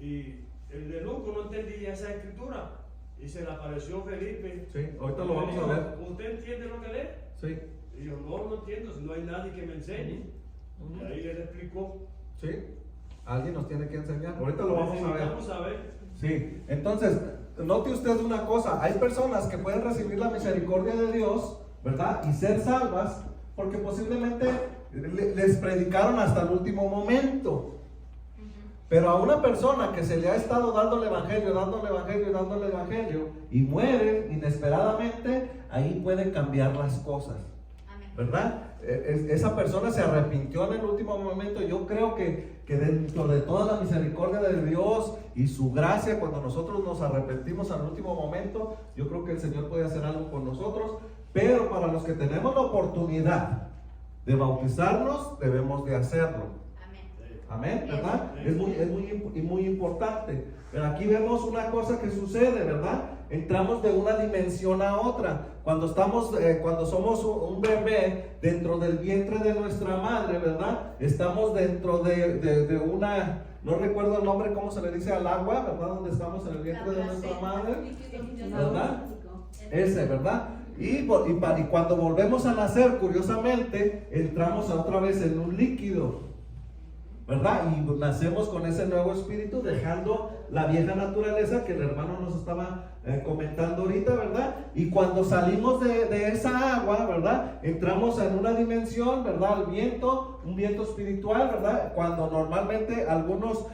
Y el eunuco no entendía esa escritura y se le apareció Felipe. Sí, ahorita lo vamos a ver. ¿Usted entiende lo que lee? Sí, Y yo, no entiendo, si no hay nadie que me enseñe. Y ahí él explicó. sí. Alguien nos tiene que enseñar. Ahorita lo vamos a ver. Necesitamos saber. Sí, entonces, note usted una cosa. Hay personas que pueden recibir la misericordia de Dios, ¿verdad? Y ser salvas porque posiblemente les predicaron hasta el último momento. Pero a una persona que se le ha estado dando el evangelio, y muere inesperadamente, ahí pueden cambiar las cosas, ¿verdad? Esa persona se arrepintió en el último momento. Yo creo que dentro de toda la misericordia de Dios y su gracia, cuando nosotros nos arrepentimos al último momento, yo creo que el Señor puede hacer algo con nosotros. Pero para los que tenemos la oportunidad de bautizarnos, debemos de hacerlo. Amén, ¿verdad? Es muy importante. Pero aquí vemos una cosa que sucede, ¿verdad? Entramos de una dimensión a otra. Cuando somos un bebé dentro del vientre de nuestra madre, ¿verdad? Estamos dentro de una, no recuerdo el nombre, ¿cómo se le dice al agua, ¿verdad? Donde estamos en el vientre de nuestra madre, ¿verdad? Ese, ¿verdad? Y cuando volvemos a nacer, curiosamente, entramos otra vez en un líquido, ¿verdad? Y nacemos con ese nuevo espíritu, dejando la vieja naturaleza que el hermano nos estaba comentando ahorita, ¿verdad? Y cuando salimos de esa agua, ¿verdad? Entramos en una dimensión, ¿verdad? Un viento espiritual, ¿verdad? Cuando normalmente algunos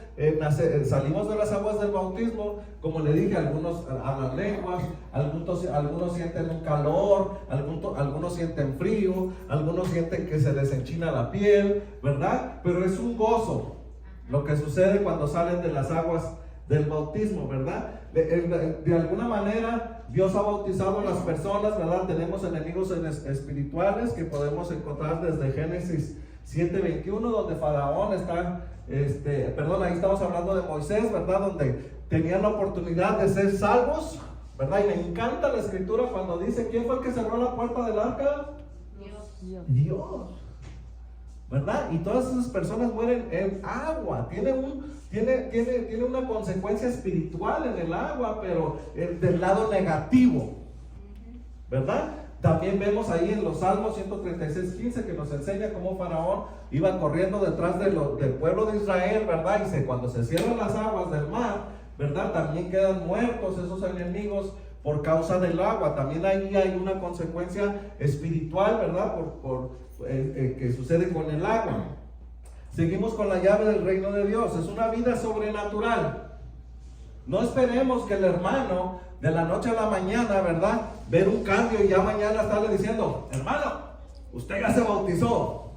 salimos de las aguas del bautismo, como le dije, algunos hablan lenguas, algunos sienten un calor, algunos sienten frío, algunos sienten que se les enchina la piel, ¿verdad? Pero es un gozo lo que sucede cuando salen de las aguas del bautismo, ¿verdad? De alguna manera Dios ha bautizado a las personas, ¿verdad? Tenemos enemigos espirituales que podemos encontrar desde Génesis 7:21, donde Faraón está, ahí estamos hablando de Moisés, ¿verdad? Donde tenían la oportunidad de ser salvos, ¿verdad? Y me encanta la escritura cuando dice, ¿quién fue el que cerró la puerta del arca? Dios. ¿Verdad? Y todas esas personas mueren en agua. Tiene una consecuencia espiritual en el agua, pero del lado negativo, ¿verdad? También vemos ahí en los Salmos 136:15 que nos enseña cómo Faraón iba corriendo detrás del pueblo de Israel, ¿verdad? Y cuando se cierran las aguas del mar, ¿verdad? También quedan muertos esos enemigos por causa del agua. También ahí hay una consecuencia espiritual, ¿verdad? Que sucede con el agua. Seguimos con la llave del reino de Dios. Es una vida sobrenatural. No esperemos que el hermano de la noche a la mañana, ¿verdad? Ver un cambio y ya mañana estarle diciendo, hermano, usted ya se bautizó.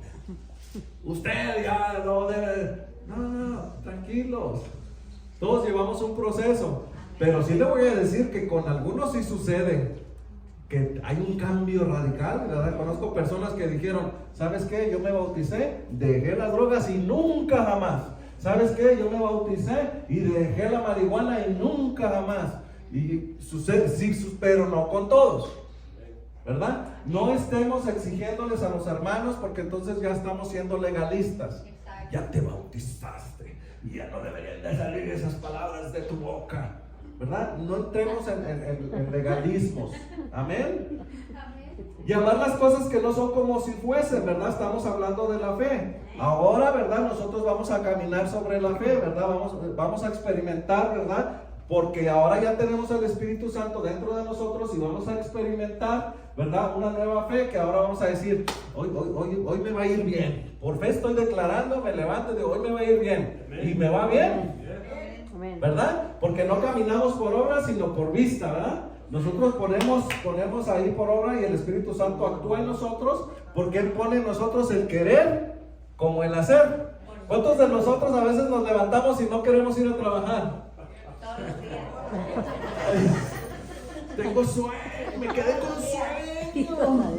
Usted ya no debe. No, tranquilos. Todos llevamos un proceso. Pero sí le voy a decir que con algunos sí sucede que hay un cambio radical, ¿verdad? Conozco personas que dijeron, ¿sabes qué? Yo me bauticé, dejé las drogas y nunca jamás. ¿Sabes qué? Yo me bauticé y dejé la marihuana y nunca jamás. Y sucede, sí, pero no con todos, ¿verdad? No estemos exigiéndoles a los hermanos porque entonces ya estamos siendo legalistas. Ya te bautizaste y ya no deberían de salir esas palabras de tu boca, ¿verdad? No entremos en legalismos. Amén. Llamar las cosas que no son como si fuesen, ¿verdad? Estamos hablando de la fe. Ahora, ¿verdad? Nosotros vamos a caminar sobre la fe, ¿verdad? Vamos a experimentar, ¿verdad? Porque ahora ya tenemos el Espíritu Santo dentro de nosotros y vamos a experimentar, ¿verdad? Una nueva fe que ahora vamos a decir, hoy me va a ir bien. Por fe estoy declarando, me levanto de hoy me va a ir bien. Y me va bien, ¿verdad? Porque no caminamos por obra, sino por vista, ¿verdad? Nosotros ponemos ahí por obra y el Espíritu Santo actúa en nosotros porque Él pone en nosotros el querer como el hacer. ¿Cuántos de nosotros a veces nos levantamos y no queremos ir a trabajar? Tengo sueño, me quedé con sueño.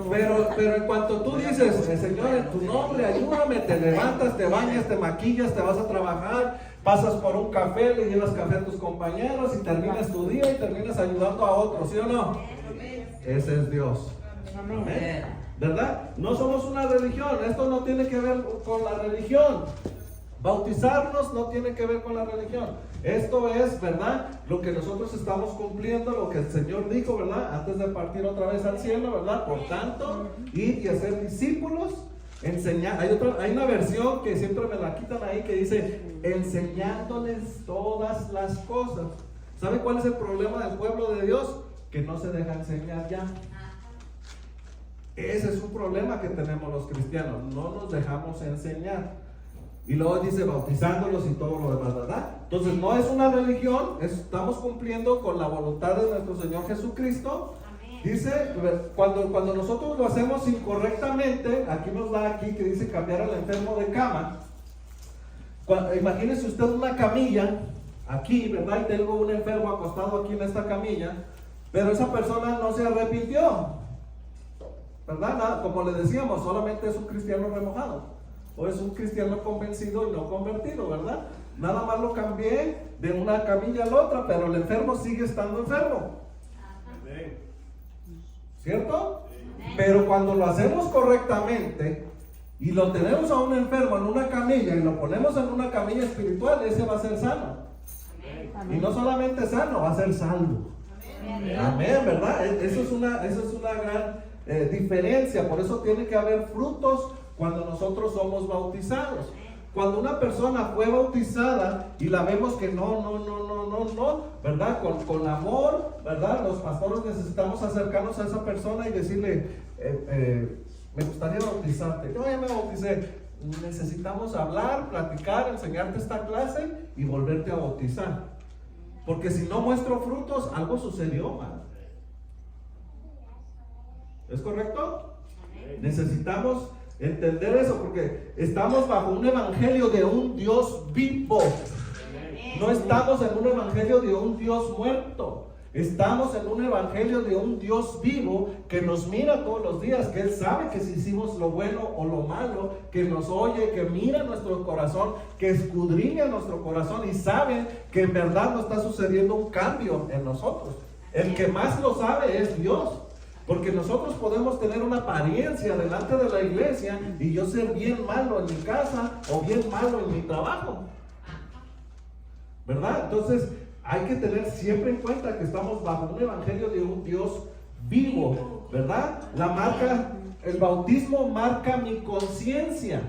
Pero en cuanto tú dices, Señor, en tu nombre, ayúdame, te levantas, te bañas, te maquillas, te vas a trabajar, pasas por un café, le llevas café a tus compañeros y terminas tu día y terminas ayudando a otros, ¿sí o no? Ese es Dios. Amén. ¿Verdad? No somos una religión, esto no tiene que ver con la religión. Bautizarnos no tiene que ver con la religión. Esto es, ¿verdad? Lo que nosotros estamos cumpliendo, lo que el Señor dijo, ¿verdad? Antes de partir otra vez al cielo, ¿verdad? Por tanto, ir y hacer discípulos, enseñar. Hay una versión que siempre me la quitan ahí que dice, enseñándoles todas las cosas. ¿Sabe cuál es el problema del pueblo de Dios? Que no se deja enseñar ya. Ese es un problema que tenemos los cristianos, no nos dejamos enseñar. Y luego dice bautizándolos y todo lo demás, ¿verdad? Entonces no es una religión, estamos cumpliendo con la voluntad de nuestro Señor Jesucristo. Dice, cuando nosotros lo hacemos incorrectamente, aquí nos da aquí que dice cambiar al enfermo de cama. Imagínese usted una camilla, aquí, ¿verdad? Y tengo un enfermo acostado aquí en esta camilla, pero esa persona no se arrepintió, ¿verdad? Nada, como le decíamos, solamente es un cristiano remojado. O es un cristiano convencido y no convertido, ¿verdad? Nada más lo cambié de una camilla a la otra, pero el enfermo sigue estando enfermo. ¿Cierto? Pero cuando lo hacemos correctamente y lo tenemos a un enfermo en una camilla y lo ponemos en una camilla espiritual, ese va a ser sano. Y no solamente sano, va a ser salvo. Amén, ¿verdad? Eso es una gran diferencia. Por eso tiene que haber frutos cuando nosotros somos bautizados. Cuando una persona fue bautizada y la vemos que no, ¿verdad? Con amor, ¿verdad? Los pastores necesitamos acercarnos a esa persona y decirle, me gustaría bautizarte. Yo ya me bauticé. Necesitamos hablar, platicar, enseñarte esta clase y volverte a bautizar. Porque si no muestro frutos, algo sucedió mal. ¿Es correcto? Necesitamos entender eso, porque estamos bajo un evangelio de un Dios vivo. No estamos en un evangelio de un Dios muerto. Estamos en un evangelio de un Dios vivo que nos mira todos los días, que Él sabe que si hicimos lo bueno o lo malo, que nos oye, que mira nuestro corazón, que escudriña nuestro corazón y sabe que en verdad no está sucediendo un cambio en nosotros. El que más lo sabe es Dios. Porque nosotros podemos tener una apariencia delante de la iglesia y yo ser bien malo en mi casa o bien malo en mi trabajo, ¿verdad? Entonces hay que tener siempre en cuenta que estamos bajo un evangelio de un Dios vivo, ¿verdad? El bautismo marca mi conciencia.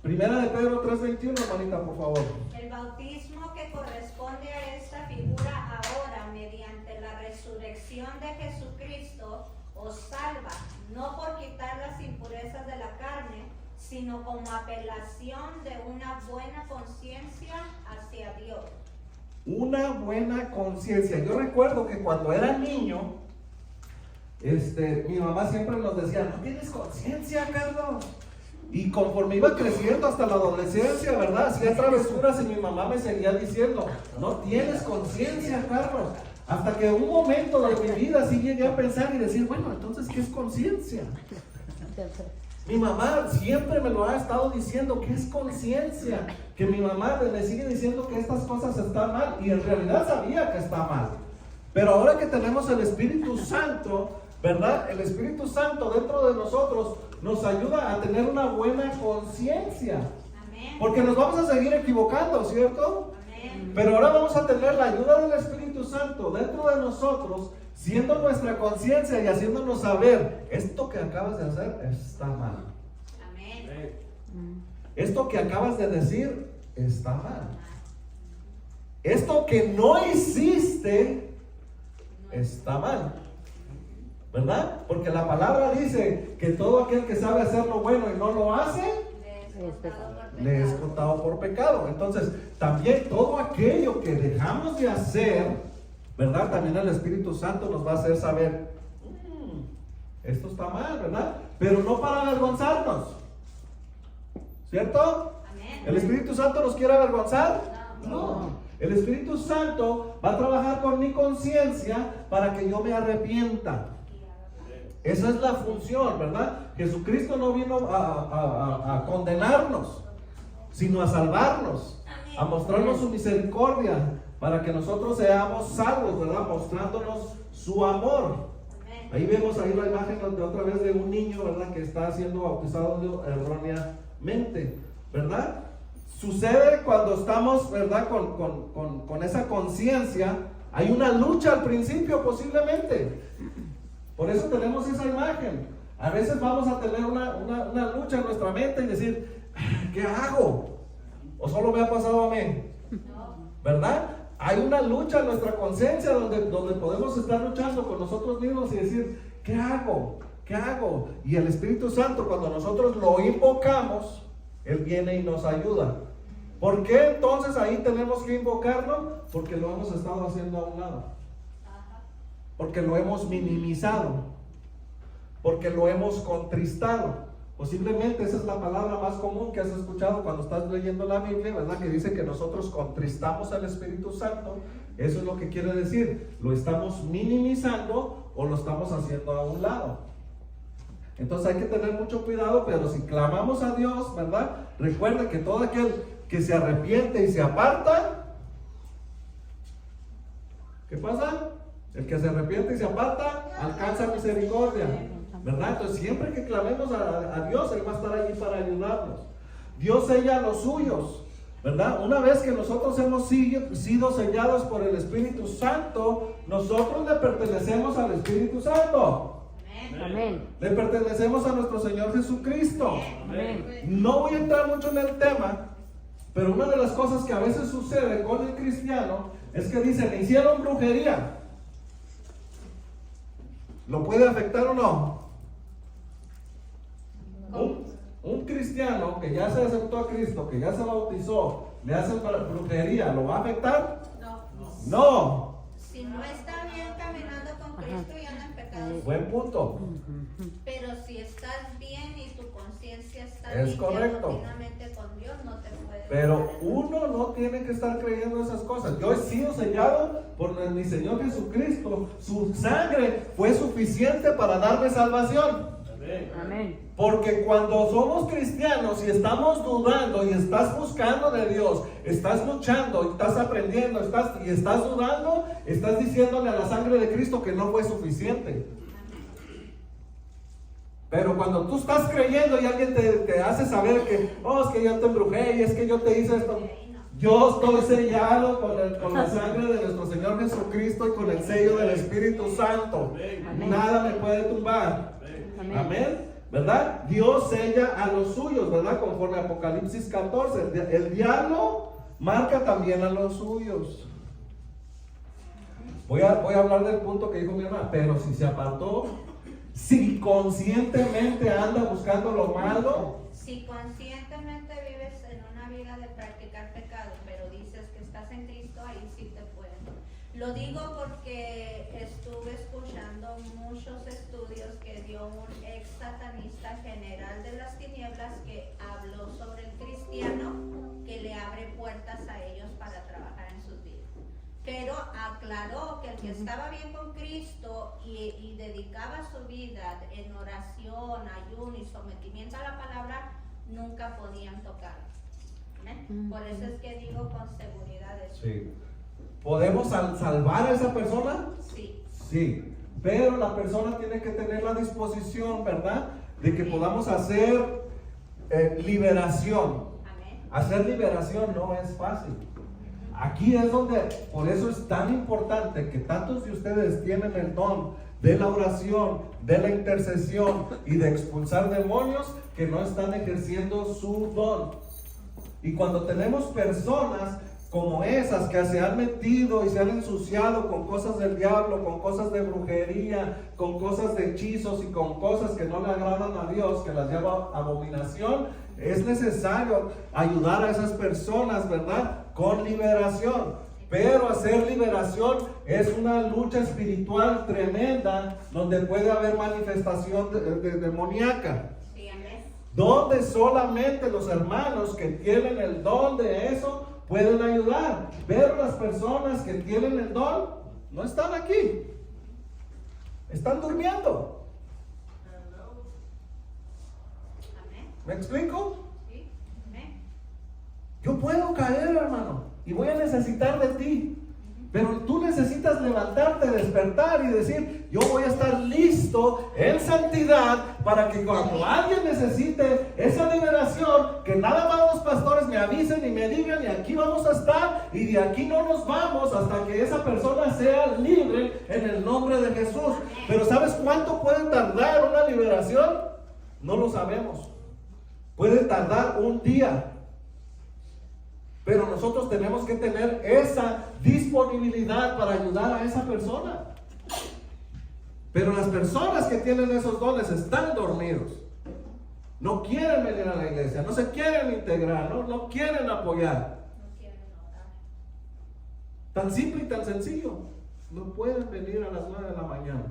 Primera de Pedro 3:21, hermanita, por favor. El bautismo que corresponde a esta figura ahora mediante la resurrección de Jesucristo os salva, no por quitar las impurezas de la carne, sino como apelación de una buena conciencia hacia Dios. Una buena conciencia. Yo recuerdo que cuando era niño, mi mamá siempre nos decía, ¿no tienes conciencia, Carlos? Y conforme iba creciendo hasta la adolescencia, ¿verdad? Hacía travesuras y mi mamá me seguía diciendo, no tienes conciencia, Carlos. Hasta que un momento de mi vida sí llegué a pensar y decir, bueno, entonces, ¿qué es conciencia? Mi mamá siempre me lo ha estado diciendo, ¿qué es conciencia? Que mi mamá me sigue diciendo que estas cosas están mal y en realidad sabía que está mal. Pero ahora que tenemos el Espíritu Santo, ¿verdad? El Espíritu Santo dentro de nosotros nos ayuda a tener una buena conciencia. Porque nos vamos a seguir equivocando, ¿cierto? Pero ahora vamos a tener la ayuda del Espíritu Santo dentro de nosotros, siendo nuestra conciencia y haciéndonos saber, esto que acabas de hacer está mal. Amén. Esto que acabas de decir está mal. Esto que no hiciste está mal. ¿Verdad? Porque la palabra dice que todo aquel que sabe hacer lo bueno y no lo hace, le es contado por pecado. Entonces, también todo aquello que dejamos de hacer, ¿verdad? También el Espíritu Santo nos va a hacer saber, esto está mal, ¿verdad? Pero no para avergonzarnos, ¿cierto? Amén. ¿El Espíritu Santo nos quiere avergonzar? No. El Espíritu Santo va a trabajar con mi conciencia para que yo me arrepienta. Esa es la función, ¿verdad? Jesucristo no vino a condenarnos, sino a salvarnos, a mostrarnos su misericordia, para que nosotros seamos salvos, ¿verdad? Mostrándonos su amor. Ahí vemos ahí la imagen de otra vez de un niño, ¿verdad? Que está siendo bautizado erróneamente, ¿verdad? sucede cuando estamos, ¿verdad? Con esa conciencia. Hay una lucha al principio posiblemente. Por eso tenemos esa imagen. A veces vamos a tener una lucha en nuestra mente y decir, ¿qué hago? ¿O solo me ha pasado a mí? ¿Verdad? Hay una lucha en nuestra conciencia donde podemos estar luchando con nosotros mismos y decir, ¿qué hago? ¿Qué hago? Y el Espíritu Santo, cuando nosotros lo invocamos, Él viene y nos ayuda. ¿Por qué entonces ahí tenemos que invocarlo? Porque lo hemos estado haciendo a un lado. Porque lo hemos minimizado. Porque lo hemos contristado. Posiblemente esa es la palabra más común que has escuchado cuando estás leyendo la Biblia, ¿verdad? Que dice que nosotros contristamos al Espíritu Santo. Eso es lo que quiere decir. Lo estamos minimizando o lo estamos haciendo a un lado. Entonces hay que tener mucho cuidado, pero si clamamos a Dios, ¿verdad? Recuerda que todo aquel que se arrepiente y se aparta, ¿qué pasa? El que se arrepiente y se aparta alcanza misericordia, ¿verdad? Entonces siempre que clamemos a Dios, Él va a estar allí para ayudarnos. Dios sella a los suyos, ¿verdad? Una vez que nosotros hemos sido sellados por el Espíritu Santo, nosotros le pertenecemos al Espíritu Santo. Amén. Le pertenecemos a nuestro Señor Jesucristo. Amén. No voy a entrar mucho en el tema, pero una de las cosas que a veces sucede con el cristiano es que dice, me hicieron brujería. ¿Lo puede afectar o no? Un cristiano que ya se aceptó a Cristo, que ya se bautizó, le hacen brujería, ¿lo va a afectar? No. Si no está bien caminando con Cristo y anda en pecado. Buen punto. Pero si estás bien y tu conciencia está Es limpia correcto. continuamente con Dios, no te puede. Pero uno no tiene que estar creyendo esas cosas. Yo he sido sellado por mi Señor Jesucristo. Su sangre fue suficiente para darme salvación. Amén. Porque cuando somos cristianos y estamos dudando y estás buscando de Dios, estás luchando y estás aprendiendo, y estás dudando, estás diciéndole a la sangre de Cristo que no fue suficiente. Pero cuando tú estás creyendo y alguien te hace saber que, oh, es que yo te embrujé y es que yo te hice esto, yo estoy sellado con la sangre de nuestro Señor Jesucristo y con el sello del Espíritu Santo. Amén. Nada me puede tumbar. Amén. Amén. ¿Verdad? Dios sella a los suyos, ¿verdad? Conforme a Apocalipsis 14. El diablo marca también a los suyos. Voy a hablar del punto que dijo mi hermana. Pero si se apartó, si conscientemente anda buscando lo malo, Si conscientemente vives en una vida de practicar pecado, pero dices que estás en Cristo, ahí sí te pueden. Lo digo porque estuve escuchando muchos estudios que dio un ex satanista general de las tinieblas que habló sobre el cristiano que le abre puertas a ellos para trabajar en sus vidas. Pero aclaró que el que estaba bien con Cristo y dedicaba su vida en oración, ayuno y sometimiento a la palabra, nunca podían tocar. ¿Amén? Por eso es que digo con seguridad eso. sí. ¿Podemos salvar a esa persona? Sí. Sí. Pero la persona tiene que tener la disposición, ¿verdad? De que podamos hacer liberación. Amén. Hacer liberación no es fácil. Aquí es donde, por eso es tan importante que tantos de ustedes tienen el don de la oración, de la intercesión y de expulsar demonios que no están ejerciendo su don. Y cuando tenemos personas como esas que se han metido y se han ensuciado con cosas del diablo, con cosas de brujería, con cosas de hechizos y con cosas que no le agradan a Dios, que las lleva a abominación, es necesario ayudar a esas personas, ¿verdad? Con liberación. Pero hacer liberación es una lucha espiritual tremenda donde puede haber manifestación demoníaca. Sí, amén. Donde solamente los hermanos que tienen el don de eso pueden ayudar. Pero las personas que tienen el don no están aquí. Están durmiendo. Amén. ¿Me explico? Sí, amén. Yo puedo caer, hermano, y voy a necesitar de ti. Pero tú necesitas levantarte, despertar y decir, yo voy a estar listo en santidad para que cuando alguien necesite esa liberación, que nada más los pastores me avisen y me digan, y aquí vamos a estar, y de aquí no nos vamos hasta que esa persona sea libre en el nombre de Jesús. Pero ¿sabes cuánto puede tardar una liberación? No lo sabemos. Puede tardar un día. Pero nosotros tenemos que tener esa disponibilidad para ayudar a esa persona. Pero las personas que tienen esos dones están dormidos. No quieren venir a la iglesia, no se quieren integrar, no quieren apoyar. No quieren orar. Tan simple y tan sencillo. No pueden venir a las 9 de la mañana.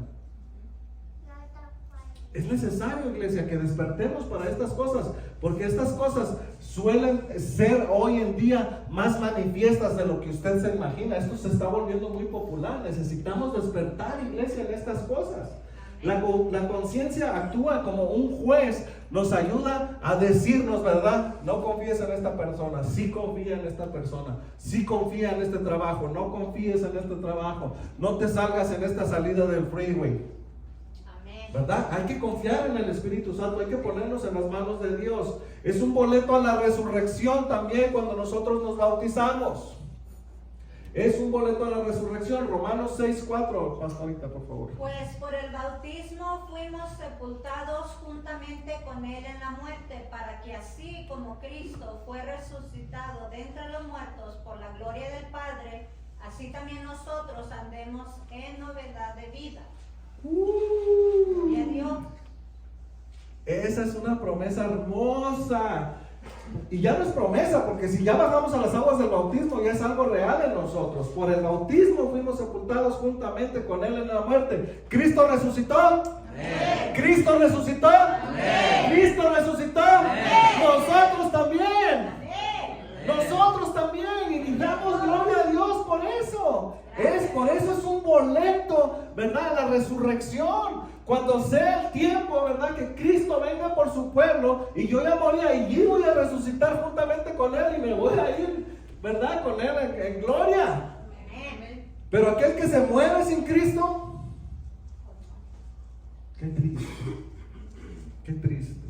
Es necesario, iglesia, que despertemos para estas cosas, porque estas cosas suelen ser hoy en día más manifiestas de lo que usted se imagina. Esto se está volviendo muy popular. Necesitamos despertar, iglesia, en estas cosas. La conciencia actúa como un juez, nos ayuda a decirnos, ¿verdad? No confíes en esta persona, sí confía en esta persona, sí confía en este trabajo, no confíes en este trabajo, no te salgas en esta salida del freeway. ¿Verdad? Hay que confiar en el Espíritu Santo, hay que ponernos en las manos de Dios. Es un boleto a la resurrección también cuando nosotros nos bautizamos. Es un boleto a la resurrección. Romanos 6:4, pastorita, por favor. Pues por el bautismo fuimos sepultados juntamente con Él en la muerte, para que así como Cristo fue resucitado de entre los muertos por la gloria del Padre, así también nosotros andemos en novedad de vida. Gloria a Dios. Esa es una promesa hermosa. Y ya no es promesa, porque si ya bajamos a las aguas del bautismo, ya es algo real en nosotros. Por el bautismo fuimos sepultados juntamente con Él en la muerte. ¿Cristo resucitó? Amén. ¿Cristo resucitó? Amén. ¿Cristo resucitó? Amén. Nosotros también. Amén. Nosotros también. Y damos gloria a Dios por eso. Por eso es un boleto, ¿verdad? La resurrección. Cuando sea el tiempo, ¿verdad? Que Cristo venga por su pueblo y yo ya morí y voy a resucitar juntamente con Él y me voy a ir, ¿verdad? Con Él en gloria. Pero aquel que se muere sin Cristo, qué triste. Qué triste.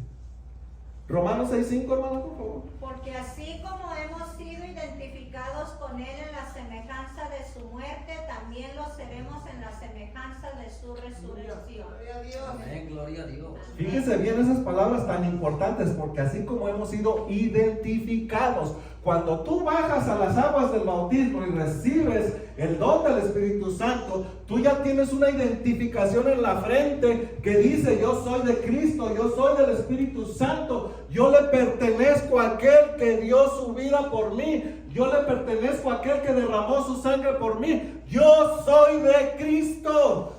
Romanos 6:5, hermano, por favor. Porque así como hemos sido identificados con Él en la semejanza de su muerte, también lo seremos en la semejanza de su resurrección. Amén, gloria a Dios. Fíjense bien esas palabras tan importantes, porque así como hemos sido identificados, cuando tú bajas a las aguas del bautismo y recibes el don del Espíritu Santo, tú ya tienes una identificación en la frente que dice: yo soy de Cristo, yo soy del Espíritu Santo, yo le pertenezco a aquel que dio su vida por mí, yo le pertenezco a aquel que derramó su sangre por mí, yo soy de Cristo.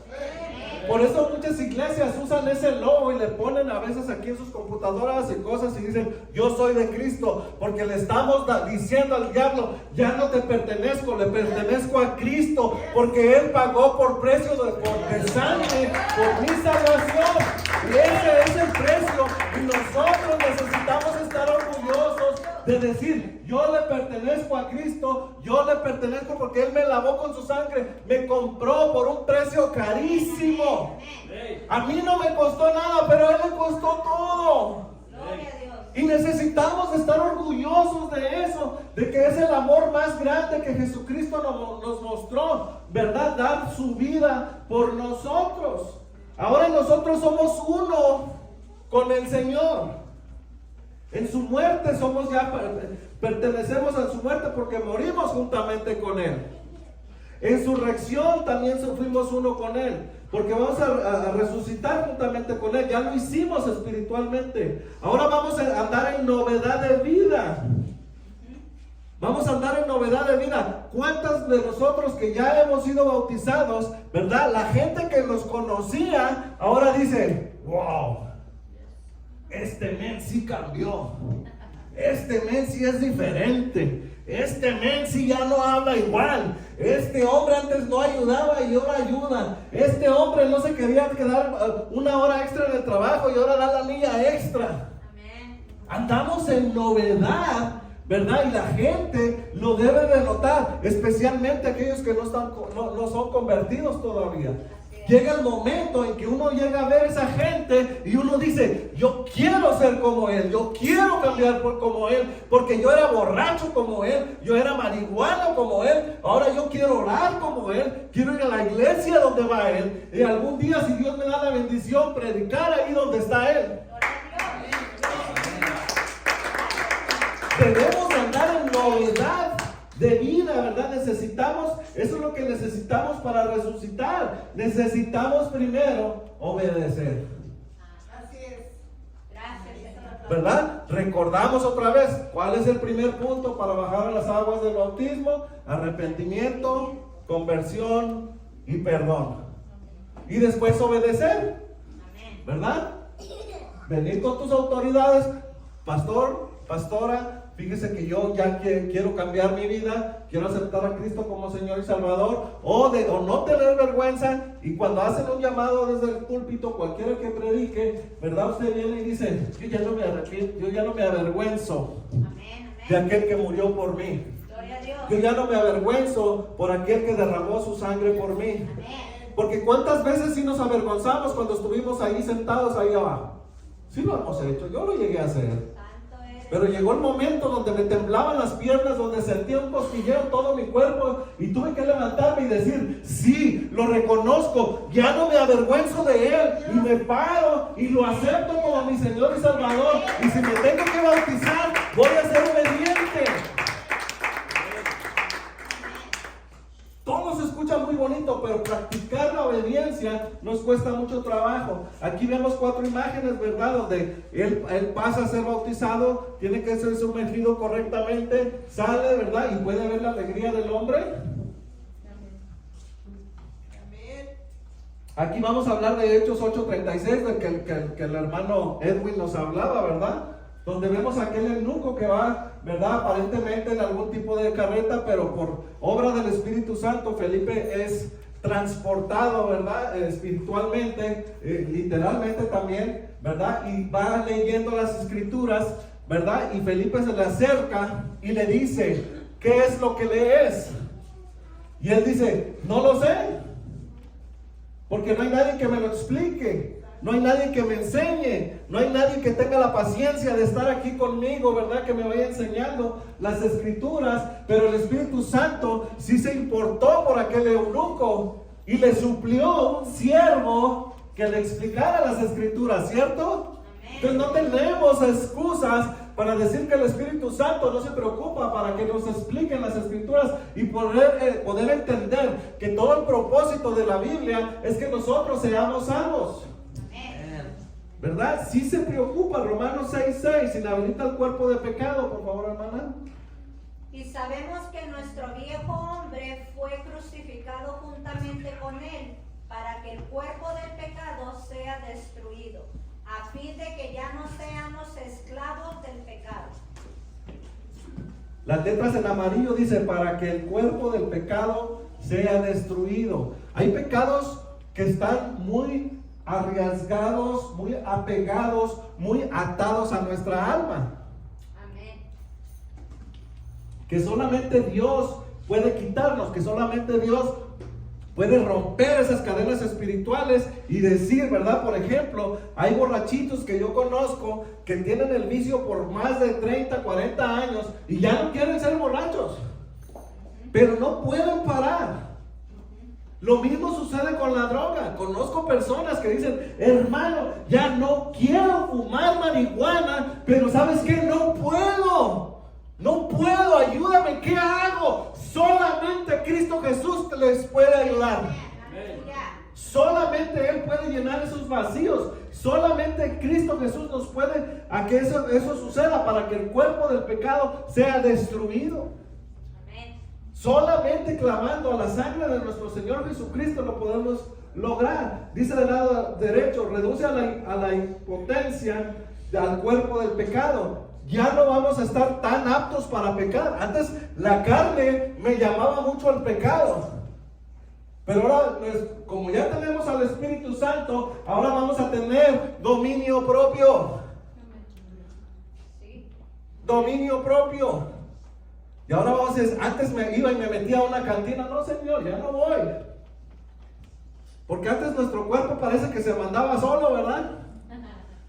Por eso muchas iglesias usan ese logo y le ponen a veces aquí en sus computadoras y cosas y dicen: yo soy de Cristo, porque le estamos diciendo al diablo: ya no te pertenezco, le pertenezco a Cristo, porque Él pagó por precio de sangre por mi salvación. Y ese es el precio, y nosotros necesitamos estar orgullosos de decir: yo le pertenezco a Cristo, yo le pertenezco porque Él me lavó con su sangre, me compró por un precio carísimo. A mí no me costó nada, pero a Él le costó todo. Gloria a Dios. Y necesitamos estar orgullosos de eso, de que es el amor más grande que Jesucristo nos mostró, ¿verdad? Dar su vida por nosotros. Ahora nosotros somos uno con el Señor. En su muerte somos ya, pertenecemos a su muerte porque morimos juntamente con Él. En su resurrección también fuimos uno con Él, porque vamos a resucitar juntamente con Él. Ya lo hicimos espiritualmente. Ahora vamos a andar en novedad de vida. Vamos a andar en novedad de vida. ¿Cuántas de nosotros que ya hemos sido bautizados, verdad? La gente que nos conocía ahora dice: wow, este men sí cambió. Este men sí es diferente. Este men sí ya no habla igual. Este hombre antes no ayudaba y ahora ayuda. Este hombre no se quería quedar una hora extra en el trabajo y ahora da la milla extra. Amén. Andamos en novedad, ¿verdad? Y la gente lo debe de notar, especialmente aquellos que no son convertidos todavía. Llega el momento en que uno llega a ver a esa gente y uno dice, yo quiero ser como él, yo quiero cambiar como él, porque yo era borracho como él, yo era marihuana como él, ahora yo quiero orar como él, quiero ir a la iglesia donde va él, y algún día, si Dios me da la bendición, predicar ahí donde está él. Debemos andar en novedad de vida, ¿verdad? Necesitamos, eso es lo que necesitamos para resucitar. Necesitamos primero obedecer. Así es. Gracias. ¿Verdad? Recordamos otra vez, ¿cuál es el primer punto para bajar a las aguas del bautismo? Arrepentimiento, conversión y perdón. Y después obedecer, ¿verdad? Venir con tus autoridades, pastor, pastora, fíjese que yo ya quiero cambiar mi vida, quiero aceptar a Cristo como Señor y Salvador, o no tener vergüenza, y cuando hacen un llamado desde el púlpito, cualquiera que predique, ¿verdad? Usted viene y dice, yo ya no me arrepiento, yo ya no me avergüenzo de aquel que murió por mí. Gloria a Dios. Yo ya no me avergüenzo por aquel que derramó su sangre por mí. Porque cuántas veces sí nos avergonzamos cuando estuvimos ahí sentados ahí abajo. Sí lo hemos hecho, yo lo llegué a hacer. Pero llegó el momento donde me temblaban las piernas, donde sentía un cosquilleo en todo mi cuerpo y tuve que levantarme y decir, sí, lo reconozco, ya no me avergüenzo de él, y me paro y lo acepto como mi Señor y Salvador, y si me tengo que bautizar, voy a ser obediente. Todo se escucha muy bonito, pero practicar la obediencia nos cuesta mucho trabajo. Aquí vemos 4 imágenes, ¿verdad? Donde él pasa a ser bautizado, tiene que ser sumergido correctamente, sale, ¿verdad? Y puede ver la alegría del hombre. Aquí vamos a hablar de Hechos 8:36, del que el hermano Edwin nos hablaba, ¿verdad? Donde vemos a aquel eunuco que va, ¿verdad? Aparentemente en algún tipo de carreta, pero por obra del Espíritu Santo, Felipe es transportado, ¿verdad? Espiritualmente, literalmente también, ¿verdad? Y va leyendo las escrituras, ¿verdad? Y Felipe se le acerca y le dice, ¿qué es lo que lees? Y él dice, no lo sé, porque no hay nadie que me lo explique. No hay nadie que me enseñe, no hay nadie que tenga la paciencia de estar aquí conmigo, ¿verdad? Que me vaya enseñando las escrituras, pero el Espíritu Santo sí se importó por aquel eunuco y le suplió un siervo que le explicara las escrituras, ¿cierto? Entonces no tenemos excusas para decir que el Espíritu Santo no se preocupa para que nos expliquen las escrituras y poder entender que todo el propósito de la Biblia es que nosotros seamos salvos. ¿Verdad? Sí se preocupa. Romanos 6:6, inhabilita el cuerpo de pecado, por favor, hermana. Y sabemos que nuestro viejo hombre fue crucificado juntamente con él, para que el cuerpo del pecado sea destruido, a fin de que ya no seamos esclavos del pecado. Las letras en amarillo dice, para que el cuerpo del pecado sea destruido. Hay pecados que están muy arriesgados, muy apegados, muy atados a nuestra alma. Amén. Que solamente Dios puede quitarnos, que solamente Dios puede romper esas cadenas espirituales y decir, ¿verdad? Por ejemplo, hay borrachitos que yo conozco que tienen el vicio por más de 30, 40 años y ya no quieren ser borrachos, pero no pueden parar. Lo mismo sucede con la droga. Conozco personas que dicen, hermano, ya no quiero fumar marihuana, pero ¿sabes qué? No puedo, ayúdame, ¿qué hago? Solamente Cristo Jesús les puede ayudar. Solamente Él puede llenar esos vacíos. Solamente Cristo Jesús nos puede a que eso suceda, para que el cuerpo del pecado sea destruido. Solamente clamando a la sangre de nuestro Señor Jesucristo lo podemos lograr. Dice del lado derecho, reduce a la impotencia al cuerpo del pecado. Ya no vamos a estar tan aptos para pecar. Antes la carne me llamaba mucho al pecado, pero ahora, como ya tenemos al Espíritu Santo, ahora vamos a tener dominio propio. Dominio propio. Y ahora vamos a decir, antes me iba y me metía a una cantina. No, Señor, ya no voy. Porque antes nuestro cuerpo parece que se mandaba solo, ¿verdad?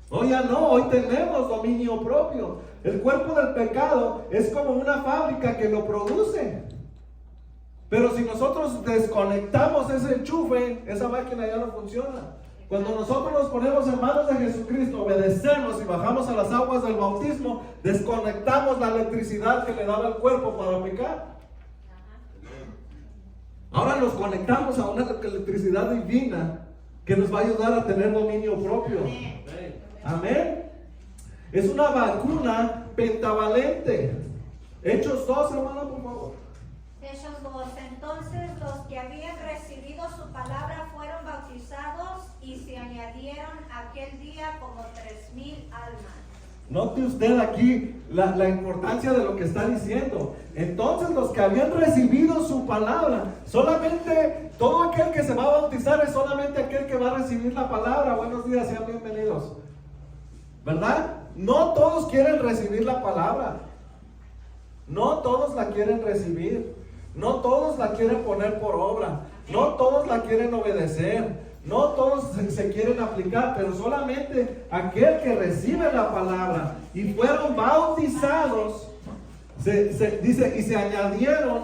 Hoy ya no, hoy tenemos dominio propio. El cuerpo del pecado es como una fábrica que lo produce. Pero si nosotros desconectamos ese enchufe, esa máquina ya no funciona. Cuando nosotros nos ponemos en manos de Jesucristo, obedecemos y bajamos a las aguas del bautismo, desconectamos la electricidad que le daba el cuerpo para pecar. Ahora nos conectamos a una electricidad divina que nos va a ayudar a tener dominio propio. Amén. Es una vacuna pentavalente. Hechos 2, hermano, por favor. Hechos 2. Entonces los que habían recibido su palabra fueron bautizados y se añadieron aquel día como 3,000 almas. Note usted aquí la importancia de lo que está diciendo. Entonces los que habían recibido su palabra, solamente todo aquel que se va a bautizar es solamente aquel que va a recibir la palabra. Buenos días, sean bienvenidos. ¿Verdad? No todos quieren recibir la palabra. No todos la quieren recibir. No todos la quieren poner por obra. No todos la quieren obedecer. No todos se quieren aplicar, pero solamente aquel que recibe la palabra y fueron bautizados, dice, y se añadieron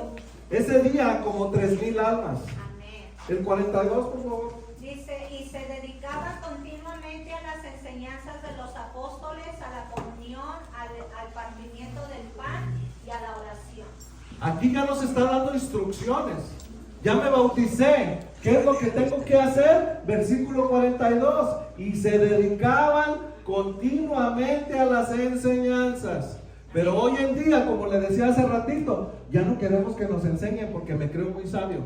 ese día como 3,000 almas. Amén. El 42, por favor. Dice, y se dedicaban continuamente a las enseñanzas de los apóstoles, a la comunión, al partimiento del pan y a la oración. Aquí ya nos está dando instrucciones. Ya me bauticé. ¿Qué es lo que tengo que hacer? Versículo 42. Y se dedicaban continuamente a las enseñanzas. Pero hoy en día, como le decía hace ratito, ya no queremos que nos enseñen porque me creo muy sabio.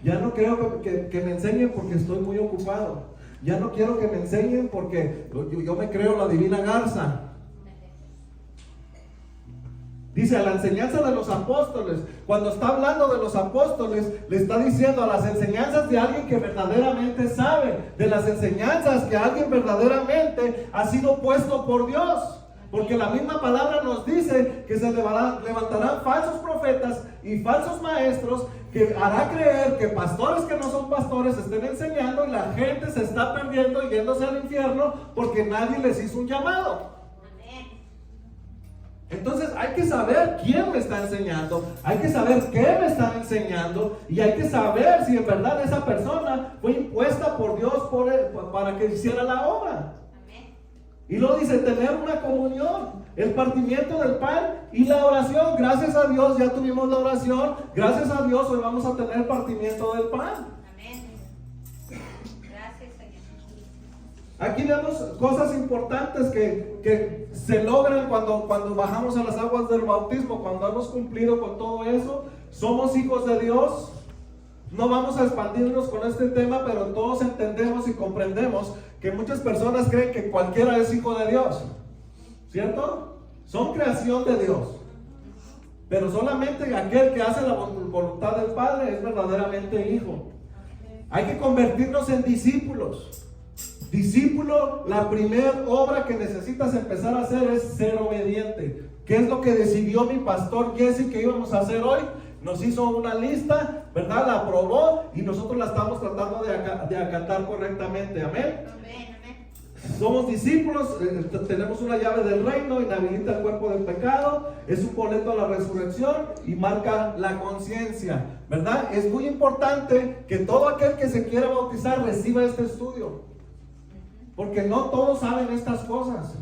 Ya no quiero que me enseñen porque estoy muy ocupado. Ya no quiero que me enseñen porque yo me creo la divina garza. Dice, a la enseñanza de los apóstoles. Cuando está hablando de los apóstoles, le está diciendo a las enseñanzas de alguien que verdaderamente sabe, de las enseñanzas que alguien verdaderamente ha sido puesto por Dios. Porque la misma palabra nos dice que se levantarán falsos profetas y falsos maestros que hará creer que pastores que no son pastores estén enseñando y la gente se está perdiendo y yéndose al infierno porque nadie les hizo un llamado. Entonces hay que saber quién me está enseñando, hay que saber qué me están enseñando y hay que saber si en verdad esa persona fue impuesta por Dios para que hiciera la obra. Y luego dice tener una comunión, el partimiento del pan y la oración. Gracias a Dios ya tuvimos la oración, gracias a Dios hoy vamos a tener partimiento del pan. Aquí vemos cosas importantes que se logran cuando bajamos a las aguas del bautismo, cuando hemos cumplido con todo eso. Somos hijos de Dios. No vamos a expandirnos con este tema, pero todos entendemos y comprendemos que muchas personas creen que cualquiera es hijo de Dios, ¿cierto? Son creación de Dios, pero solamente aquel que hace la voluntad del Padre es verdaderamente hijo. Hay que convertirnos en discípulos. Discípulo, la primera obra que necesitas empezar a hacer es ser obediente. ¿Qué es lo que decidió mi pastor Jesse que íbamos a hacer hoy? Nos hizo una lista, ¿verdad? La aprobó y nosotros la estamos tratando de acatar correctamente. Amén. Somos discípulos, tenemos una llave del reino, inhabilita el cuerpo del pecado, es un boleto a la resurrección y marca la conciencia, ¿verdad? Es muy importante que todo aquel que se quiera bautizar reciba este estudio. Porque no todos saben estas cosas.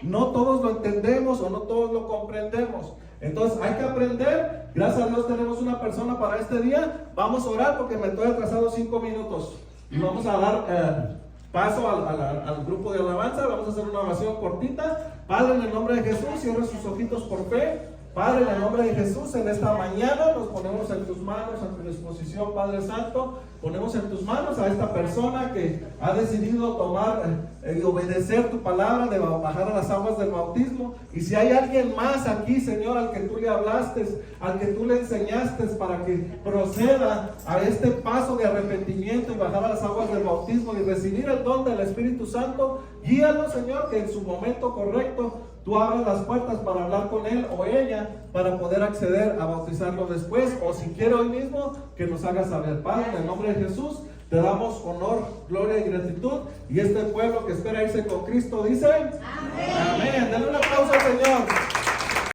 No todos lo entendemos o no todos lo comprendemos. Entonces hay que aprender. Gracias a Dios tenemos una persona para este día. Vamos a orar porque me estoy atrasado 5 minutos. Y vamos a dar paso al grupo de alabanza. Vamos a hacer una oración cortita. Padre, en el nombre de Jesús, cierre sus ojitos por fe. Padre, en el nombre de Jesús, en esta mañana nos ponemos en tus manos, a tu disposición, Padre Santo. ponemos en tus manos a esta persona que ha decidido tomar y obedecer tu palabra de bajar a las aguas del bautismo. Y si hay alguien más aquí, Señor, al que tú le hablaste, al que tú le enseñaste para que proceda a este paso de arrepentimiento y bajar a las aguas del bautismo y recibir el don del Espíritu Santo, guíalo, Señor, que en su momento correcto tú abras las puertas para hablar con él o ella, para poder acceder a bautizarlo después, o si quiere hoy mismo, que nos haga saber. Padre, en el nombre de Jesús, te damos honor, gloria y gratitud, y este pueblo que espera irse con Cristo dice, amén. Denle un aplauso al Señor.